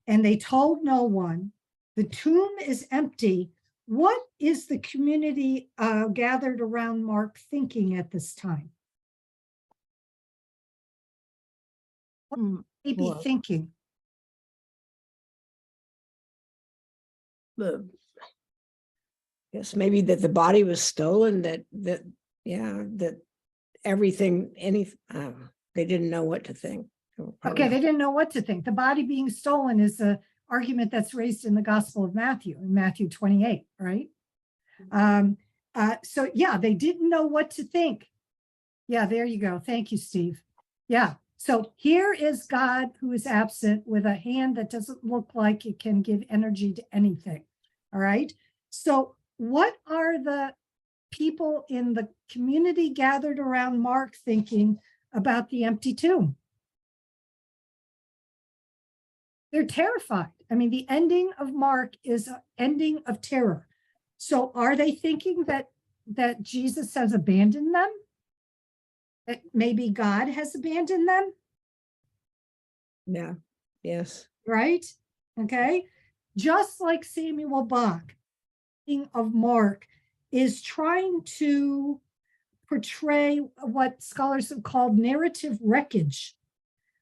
Speaker 1: and they told no one, the tomb is empty, what is the community gathered around Mark thinking at this time? What would they be
Speaker 9: Well,
Speaker 1: thinking?
Speaker 9: Yes, maybe that the body was stolen, that everything, they didn't know what to think.
Speaker 1: Okay, they didn't know what to think. The body being stolen is an argument that's raised in the Gospel of Matthew, in Matthew 28, right? So yeah, they didn't know what to think. Yeah, there you go. Thank you, Steve. Yeah, so here is God who is absent with a hand that doesn't look like it can give energy to anything. All right. So what are the people in the community gathered around Mark thinking about the empty tomb? They're terrified. I mean, the ending of Mark is an ending of terror. So are they thinking that Jesus has abandoned them? That maybe God has abandoned them?
Speaker 9: Yeah, yes.
Speaker 1: Right? Okay. Just like Samuel Bach, of Mark is trying to portray what scholars have called narrative wreckage,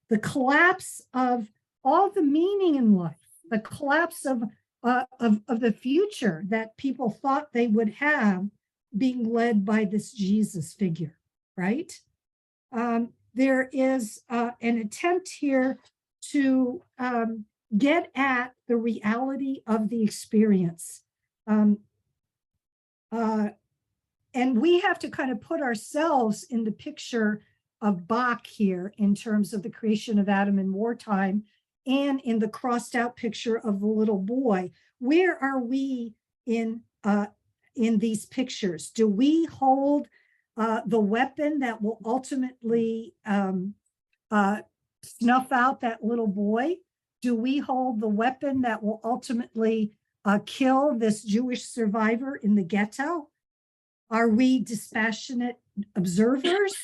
Speaker 1: the collapse of all the meaning in life, the collapse of the future that people thought they would have, being led by this Jesus figure, right? There is an attempt here to get at the reality of the experience. And we have to kind of put ourselves in the picture of Bach here in terms of the creation of Adam in wartime and in the crossed out picture of the little boy. Where are we in these pictures? Do we hold the weapon that will ultimately snuff out that little boy? Do we hold the weapon that will ultimately kill this Jewish survivor in the ghetto? Are we dispassionate observers?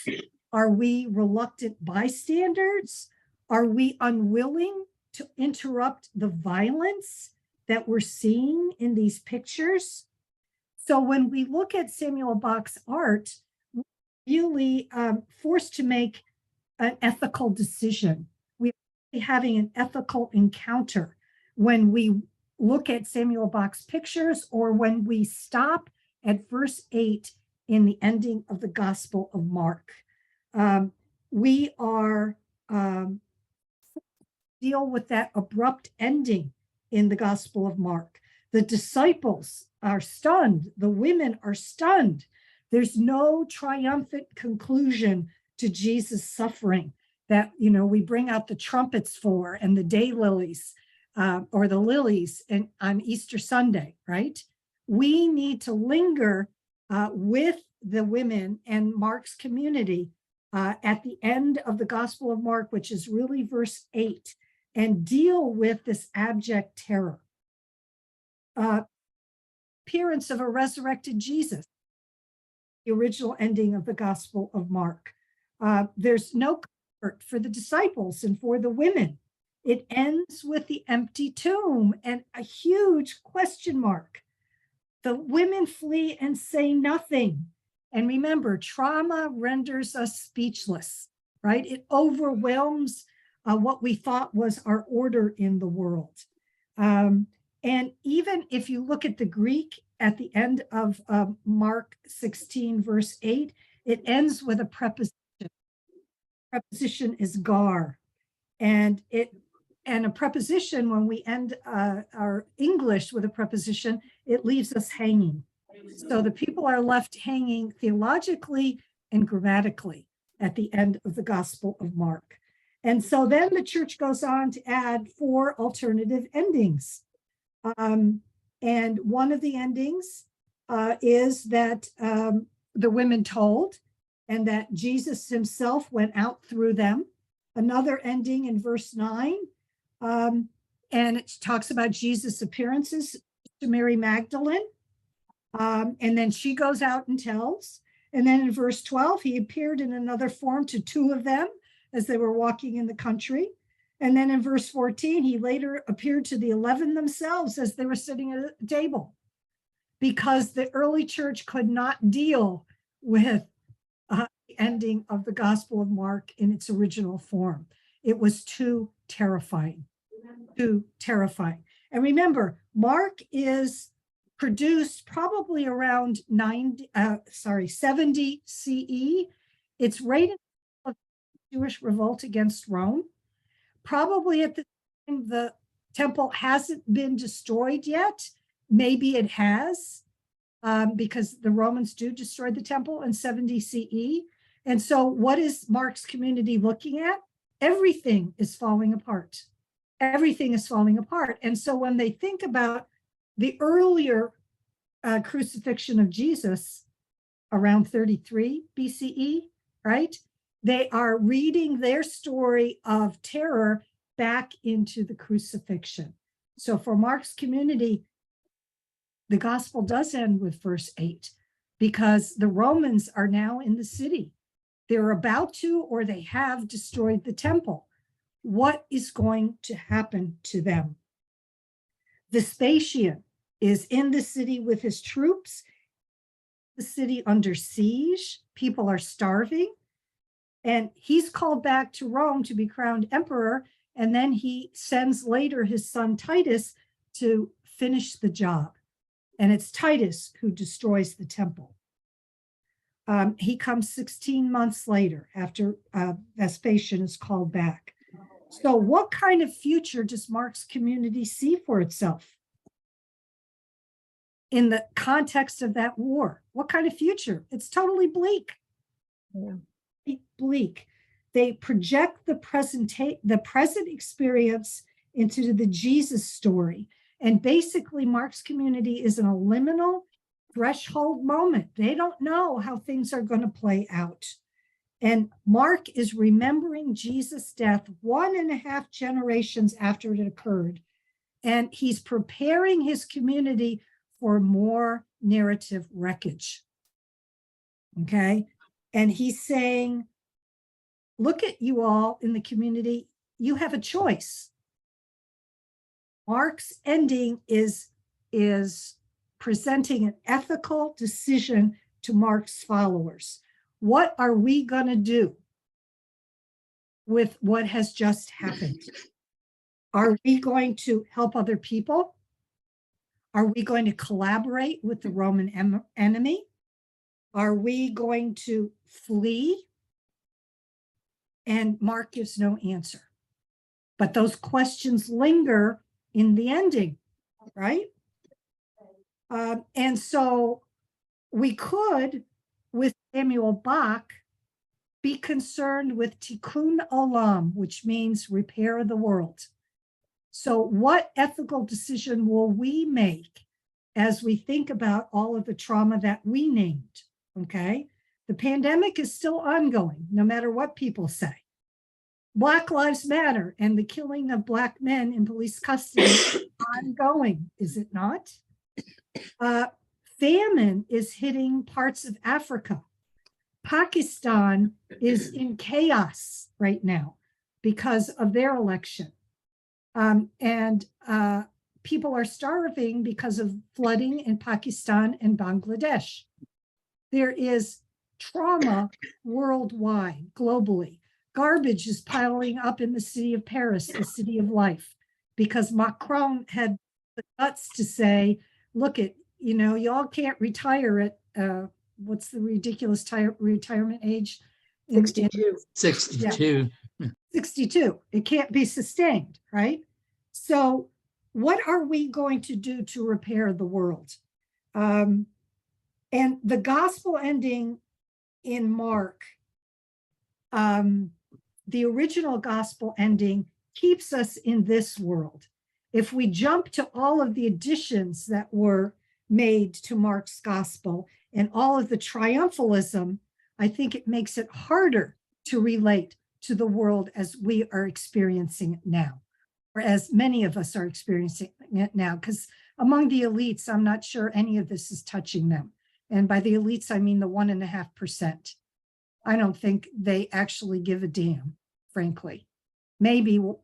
Speaker 1: Are we reluctant bystanders? Are we unwilling to interrupt the violence that we're seeing in these pictures? So when we look at Samuel Bach's art, we're really forced to make an ethical decision. We're having an ethical encounter when we look at Samuel Bach's pictures or when we stop at verse 8 in the ending of the Gospel of Mark. We are deal with that abrupt ending in the Gospel of Mark. The disciples are stunned. The women are stunned. There's no triumphant conclusion to Jesus' suffering that, we bring out the trumpets for and the daylilies or the lilies on Easter Sunday, right? We need to linger with the women and Mark's community at the end of the Gospel of Mark, which is really verse 8, and deal with this abject terror. Appearance of a resurrected Jesus, the original ending of the Gospel of Mark. There's no comfort for the disciples and for the women. It ends with the empty tomb and a huge question mark. The women flee and say nothing. And remember, trauma renders us speechless, right? It overwhelms what we thought was our order in the world. And even if you look at the Greek at the end of Mark 16, verse 8, it ends with a preposition. Preposition is gar. And a preposition, when we end our English with a preposition, it leaves us hanging. So the people are left hanging theologically and grammatically at the end of the Gospel of Mark. And so then the church goes on to add 4 alternative endings. And one of the endings is that the women told, and that Jesus himself went out through them. Another ending in verse 9, and it talks about Jesus' appearances to Mary Magdalene. And then she goes out and tells. And then in verse 12, he appeared in another form to 2 of them as they were walking in the country. And then in verse 14, he later appeared to the 11 themselves as they were sitting at a table, because the early church could not deal with the ending of the Gospel of Mark in its original form. It was too terrifying, too terrifying. And remember, Mark is produced probably around 70 CE. It's right in the Jewish revolt against Rome. Probably at the time the temple hasn't been destroyed yet. Maybe it has, because the Romans do destroy the temple in 70 CE. And so what is Mark's community looking at? Everything is falling apart. Everything is falling apart. And so when they think about the earlier crucifixion of Jesus around 33 BCE, right? They are reading their story of terror back into the crucifixion. So for Mark's community, the gospel does end with verse 8, because the Romans are now in the city. They're about to, or they have destroyed the temple. What is going to happen to them? Vespasian is in the city with his troops, the city under siege, people are starving, and he's called back to Rome to be crowned emperor, and then he sends later his son Titus to finish the job. And it's Titus who destroys the temple. He comes 16 months later after Vespasian is called back. So what kind of future does Mark's community see for itself in the context of that war? What kind of future? It's totally bleak.
Speaker 9: Yeah.
Speaker 1: Bleak. They project the present experience into the Jesus story. And basically, Mark's community is in a liminal threshold moment. They don't know how things are going to play out. And Mark is remembering Jesus' death 1.5 generations after it occurred. And he's preparing his community for more narrative wreckage. Okay. And he's saying, look at you all in the community. You have a choice. Mark's ending is presenting an ethical decision to Mark's followers. What are we going to do with what has just happened? Are we going to help other people? Are we going to collaborate with the Roman enemy? Are we going to flee? And Mark gives no answer. But those questions linger in the ending, right? And so we could, with Samuel Bach, be concerned with tikkun olam, which means repair the world. So what ethical decision will we make as we think about all of the trauma that we named, okay? The pandemic is still ongoing, no matter what people say. Black Lives Matter and the killing of Black men in police custody is ongoing, is it not? Famine is hitting parts of Africa. Pakistan is in chaos right now because of their election. And people are starving because of flooding in Pakistan and Bangladesh. There is trauma worldwide, globally. Garbage is piling up in the city of Paris, the city of life, because Macron had the guts to say, look, y'all can't retire at, what's the ridiculous retirement age?
Speaker 7: 62.
Speaker 4: 62.
Speaker 1: 62. It can't be sustained, right? So what are we going to do to repair the world? And the gospel ending in Mark the original gospel ending keeps us in this world. If we jump to all of the additions that were made to Mark's gospel and all of the triumphalism, I think it makes it harder to relate to the world as we are experiencing it now, or as many of us are experiencing it now, because among the elites, I'm not sure any of this is touching them. And by the elites, I mean the 1.5%. I don't think they actually give a damn, frankly. Maybe Warren,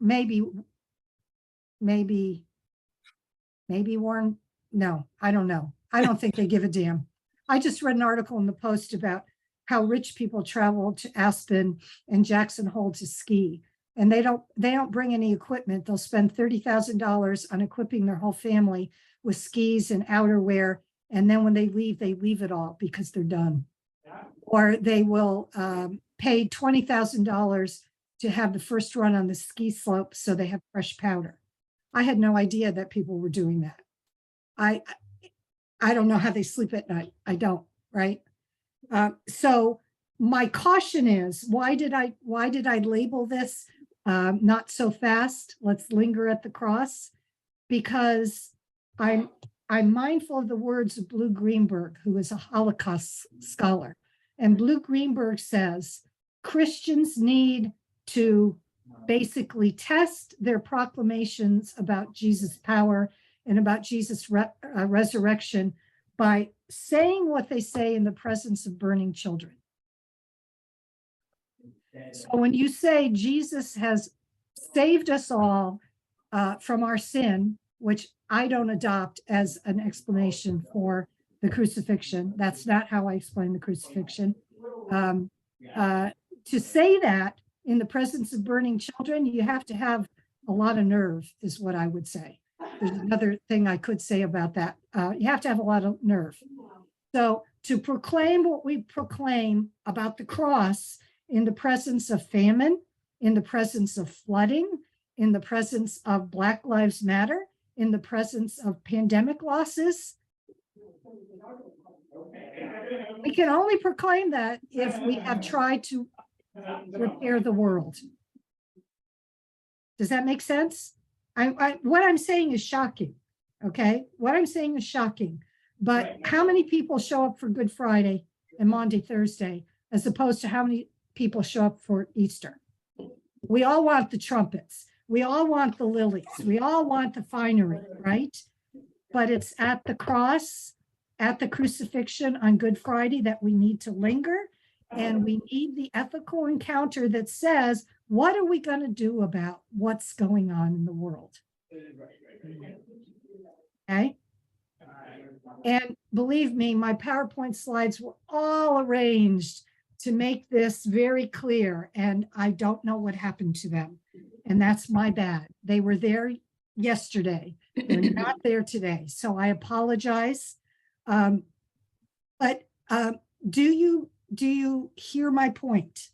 Speaker 1: no, I don't know. I don't think they give a damn. I just read an article in the Post about how rich people travel to Aspen and Jackson Hole to ski. And they don't bring any equipment. They'll spend $30,000 on equipping their whole family with skis and outerwear. And then when they leave it all because they're done. Or they will pay $20,000 to have the first run on the ski slope so they have fresh powder. I had no idea that people were doing that. I don't know how they sleep at night. I don't, right? So my caution is, why did I label this not so fast? Let's linger at the cross, because I'm mindful of the words of Blue Greenberg, who is a Holocaust scholar. And Blue Greenberg says Christians need to basically test their proclamations about Jesus' power and about Jesus' resurrection by saying what they say in the presence of burning children. So when you say Jesus has saved us all from our sin, which I don't adopt as an explanation for the crucifixion, that's not how I explain the crucifixion. To say that in the presence of burning children, you have to have a lot of nerve, is what I would say. There's another thing I could say about that. You have to have a lot of nerve. So to proclaim what we proclaim about the cross in the presence of famine, in the presence of flooding, in the presence of Black Lives Matter, in the presence of pandemic losses, we can only proclaim that if we have tried to repair the world. Does that make sense? What I'm saying is shocking, okay? What I'm saying is shocking, but how many people show up for Good Friday and Maundy Thursday, as opposed to how many people show up for Easter? We all want the trumpets. We all want the lilies. We all want the finery, right? But it's at the cross, at the crucifixion on Good Friday that we need to linger. And we need the ethical encounter that says, what are we going to do about what's going on in the world? Okay. And believe me, my PowerPoint slides were all arranged to make this very clear. And I don't know what happened to them. And that's my bad. They were there yesterday. They're not there today. So I apologize. But do you hear my point?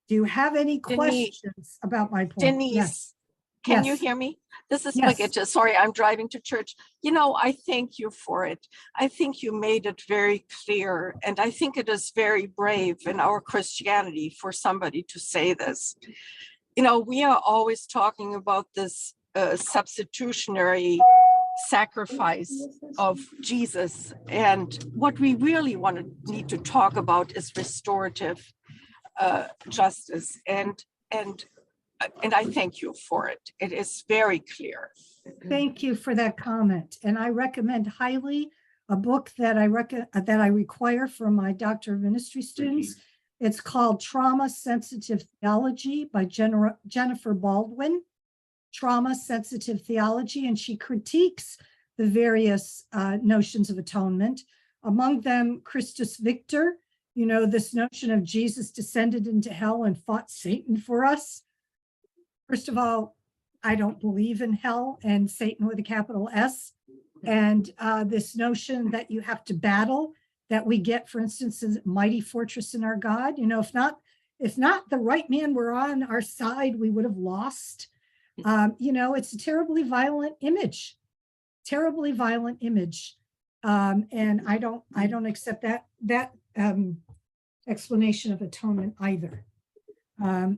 Speaker 1: Do you have any questions about my point?
Speaker 10: Denise,
Speaker 1: Yes.
Speaker 10: can you
Speaker 1: Yes.
Speaker 10: hear me? This is
Speaker 1: Yes.
Speaker 10: Brigitte. Sorry, I'm driving to church. You know, I thank you for it. I think you made it very clear, and I think it is very brave in our Christianity for somebody to say this. You know, we are always talking about this substitutionary sacrifice of Jesus, and what we really need to talk about is restorative justice, and I thank you for it. It is very clear.
Speaker 1: Thank you for that comment. And I recommend highly a book that I require for my Doctor of Ministry students. It's called Trauma Sensitive Theology by Jennifer Baldwin. Trauma Sensitive Theology, and she critiques the various notions of atonement. Among them, Christus Victor, you know, this notion of Jesus descended into hell and fought Satan for us. First of all, I don't believe in hell and Satan with a capital S. And this notion that you have to battle, that we get, for instance, a mighty fortress in our God. You know, if not the right man were on our side, we would have lost. You know, it's a terribly violent image, and I don't accept that explanation of atonement either.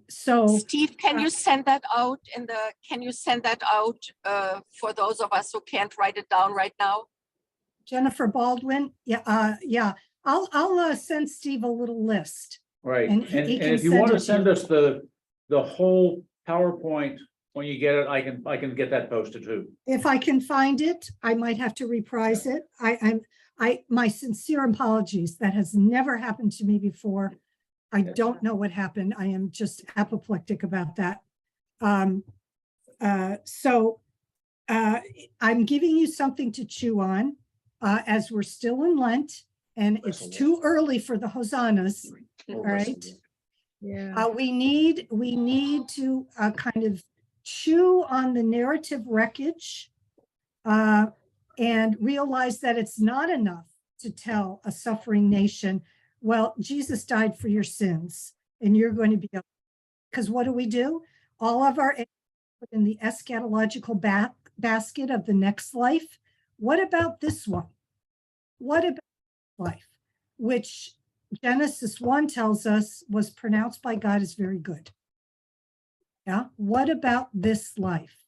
Speaker 1: So
Speaker 10: Steve, can you send that out can you send that out for those of us who can't write it down right now?
Speaker 1: Jennifer Baldwin, yeah, I'll send Steve a little list.
Speaker 3: Right,
Speaker 1: And
Speaker 3: and
Speaker 1: he can
Speaker 3: if you
Speaker 1: send
Speaker 3: want
Speaker 1: it
Speaker 3: to
Speaker 1: to
Speaker 3: send
Speaker 1: you.
Speaker 3: us the whole PowerPoint, when you get it, I can get that posted too.
Speaker 1: If I can find it, I might have to reprise it. My sincere apologies. That has never happened to me before. I don't know what happened. I am just apoplectic about that. I'm giving you something to chew on as we're still in Lent, and it's too early for the hosannas. All right.
Speaker 9: Yeah.
Speaker 1: We need to kind of chew on the narrative wreckage and realize that it's not enough to tell a suffering nation, well, Jesus died for your sins and you're going to be okay. Because what do? All of our eggs put in the eschatological basket of the next life. What about this one? What about life? Which Genesis 1 tells us was pronounced by God as very good. Yeah. What about this life?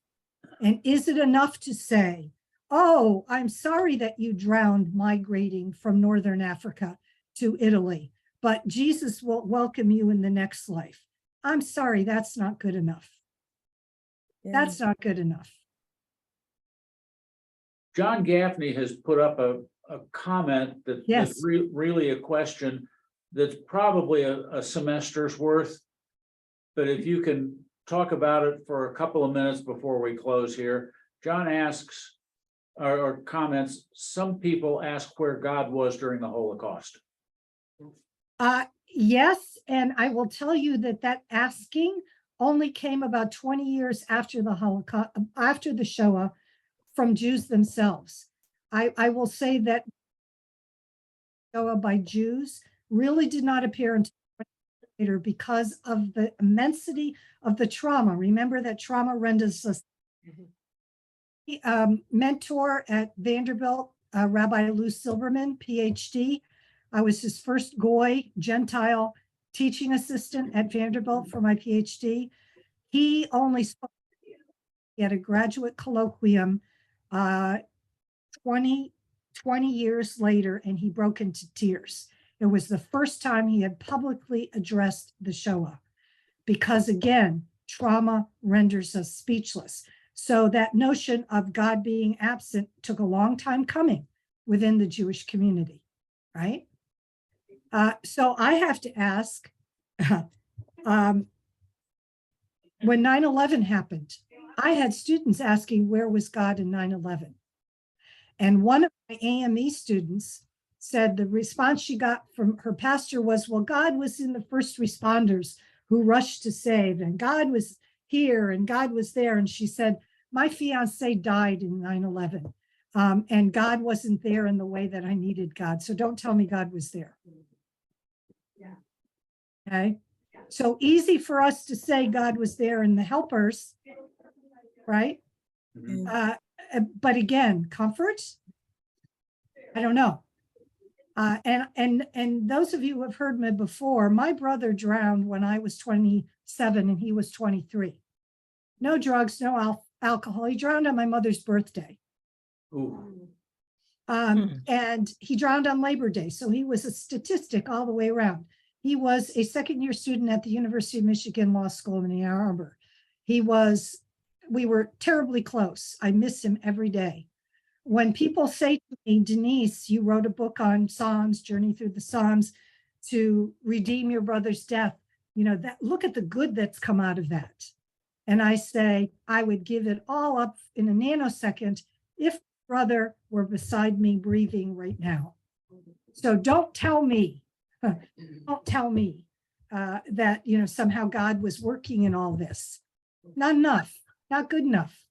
Speaker 1: And is it enough to say, oh, I'm sorry that you drowned migrating from Northern Africa to Italy, but Jesus will welcome you in the next life? I'm sorry, that's not good enough. That's not good enough.
Speaker 3: John Gaffney has put up a comment that's
Speaker 1: Yes.
Speaker 3: really a question that's probably a semester's worth. But if you can talk about it for a couple of minutes before we close here. John asks, or comments, some people ask where God was during the Holocaust.
Speaker 1: Yes, and I will tell you that asking only came about 20 years after the Holocaust, after the Shoah, from Jews themselves. I will say that Shoah by Jews really did not appear until later because of the immensity of the trauma. Remember that trauma renders us. Mentor at Vanderbilt, Rabbi Lou Silverman, PhD. I was his first Goy Gentile teaching assistant at Vanderbilt for my PhD. He only spoke at a graduate colloquium 20 years later, and he broke into tears. It was the first time he had publicly addressed the Shoah, because again, trauma renders us speechless. So that notion of God being absent took a long time coming within the Jewish community, right? So I have to ask, when 9/11 happened, I had students asking, where was God in 9/11? And one of my AME students said the response she got from her pastor was, well, God was in the first responders who rushed to save, and God was here and God was there. And she said, my fiance died in 9/11, and God wasn't there in the way that I needed God. So don't tell me God was there. Yeah. Okay. So easy for us to say God was there in the helpers, right? But again, comfort? I don't know. And those of you who have heard me before, my brother drowned when I was 27 and he was 23. No drugs, no alcohol. He drowned on my mother's birthday. And he drowned on Labor Day. So he was a statistic all the way around. He was a second-year student at the University of Michigan Law School in Ann Arbor. We were terribly close. I miss him every day. When people say to me, Denise, you wrote a book on Psalms, Journey Through the Psalms, to redeem your brother's death, look at the good that's come out of that. And I say, I would give it all up in a nanosecond if brother were beside me breathing right now. So don't tell me that, somehow God was working in all this. Not enough, not good enough.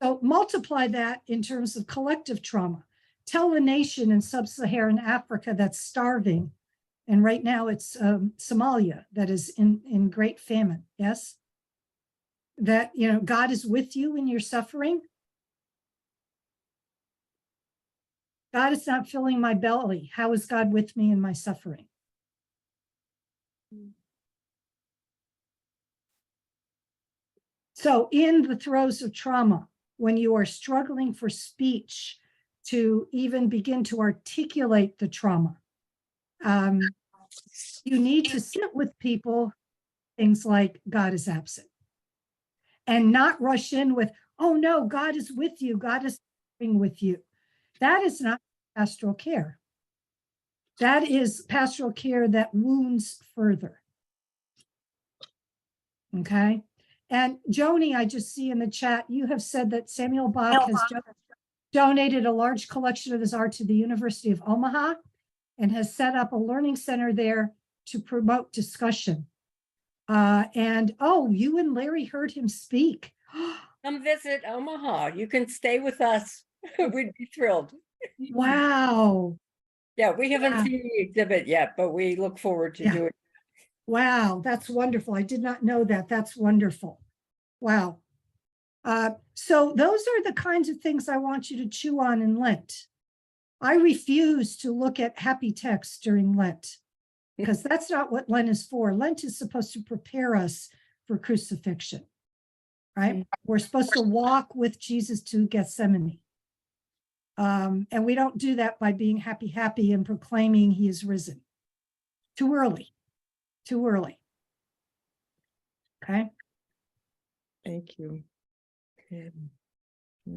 Speaker 1: So multiply that in terms of collective trauma. Tell a nation in sub-Saharan Africa that's starving, and right now it's Somalia that is in great famine, yes? That, God is with you in your suffering. God is not filling my belly. How is God with me in my suffering? So in the throes of trauma, when you are struggling for speech to even begin to articulate the trauma, you need to sit with people, things like God is absent, and not rush in with, oh no, God is with you, God is with you. That is not pastoral care. That is pastoral care that wounds further. Okay. And Joni, I just see in the chat, you have said that Samuel Bach has donated a large collection of his art to the University of Omaha and has set up a learning center there to promote discussion. And oh, you and Larry heard him speak.
Speaker 9: Come visit Omaha. You can stay with us. We'd be thrilled.
Speaker 1: Wow.
Speaker 9: Yeah, we haven't
Speaker 1: Yeah.
Speaker 9: seen the exhibit yet, but we look forward to
Speaker 1: Yeah.
Speaker 9: doing.
Speaker 1: Wow, that's wonderful. I did not know that. That's wonderful. Wow. So those are the kinds of things I want you to chew on in Lent. I refuse to look at happy texts during Lent because that's not what Lent is for. Lent is supposed to prepare us for crucifixion, right? We're supposed to walk with Jesus to Gethsemane. And we don't do that by being happy and proclaiming he is risen. Too early. Too early. Okay.
Speaker 9: Thank you.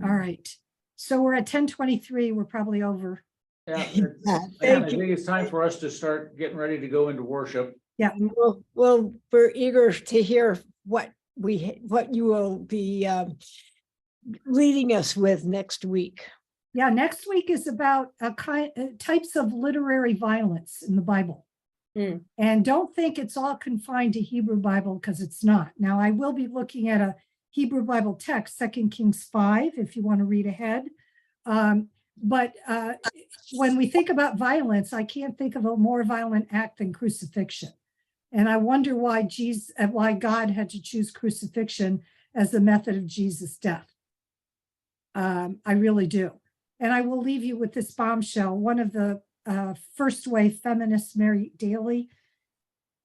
Speaker 1: All right. So we're at 10:23. We're probably over.
Speaker 3: Yeah,
Speaker 9: Yeah,
Speaker 3: I
Speaker 9: thank you.
Speaker 3: think it's time for us to start getting ready to go into worship.
Speaker 9: Well, we're eager to hear what you will be leading us with next week.
Speaker 1: Yeah, next week is about types of literary violence in the Bible. And don't think it's all confined to Hebrew Bible because it's not. Now, I will be looking at a Hebrew Bible text, 2 Kings 5, if you want to read ahead. But when we think about violence, I can't think of a more violent act than crucifixion. And I wonder why God had to choose crucifixion as the method of Jesus' death. I really do. And I will leave you with this bombshell. One of the first wave feminists, Mary Daly,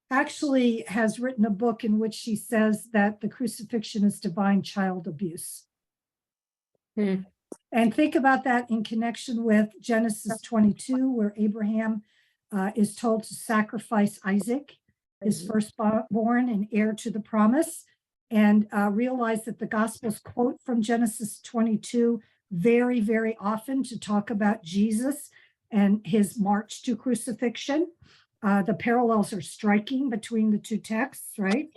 Speaker 1: actually has written a book in which she says that the crucifixion is divine child abuse. And think about that in connection with Genesis 22, where Abraham is told to sacrifice Isaac, his firstborn and heir to the promise, and realize that the Gospels quote from Genesis 22 very, very often to talk about Jesus and his march to crucifixion. The parallels are striking between the two texts, right?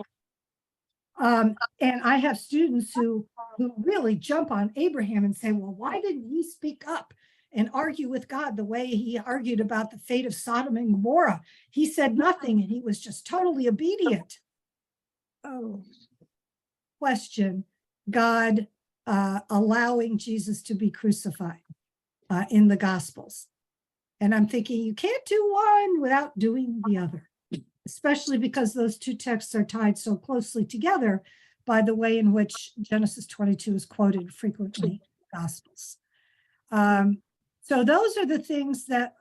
Speaker 1: And I have students who really jump on Abraham and say, well, why didn't he speak up and argue with God the way he argued about the fate of Sodom and Gomorrah? He said nothing and he was just totally obedient. Oh, question God allowing Jesus to be crucified in the Gospels. And I'm thinking you can't do one without doing the other, especially because those two texts are tied so closely together by the way in which Genesis 22 is quoted frequently in the Gospels. So those are the things that,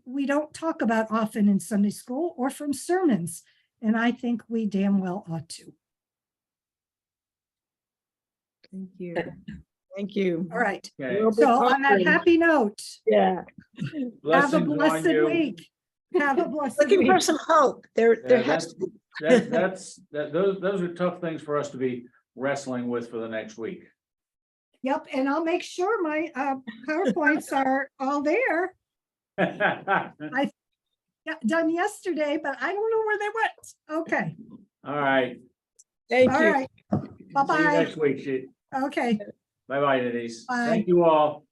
Speaker 1: we don't talk about often in Sunday school or from sermons. And I think we damn well ought to.
Speaker 9: Thank you. Thank you.
Speaker 1: All right.
Speaker 3: Okay.
Speaker 1: So on that happy note,
Speaker 9: Yeah.
Speaker 1: have a
Speaker 3: Blessings on
Speaker 1: blessed
Speaker 3: you.
Speaker 1: week. Have a blessed
Speaker 9: Looking
Speaker 1: week.
Speaker 9: for some hope. There has
Speaker 3: Those are tough things for us to be wrestling with for the next week.
Speaker 1: Yep, and I'll make sure my PowerPoints are all there. I got done yesterday, but I don't know where they went. Okay.
Speaker 3: All right.
Speaker 9: Thank
Speaker 1: All
Speaker 9: you.
Speaker 1: right.
Speaker 3: See you
Speaker 1: Bye-bye.
Speaker 3: next week.
Speaker 1: Okay.
Speaker 3: Bye-bye, Denise.
Speaker 1: Bye.
Speaker 3: Thank you all.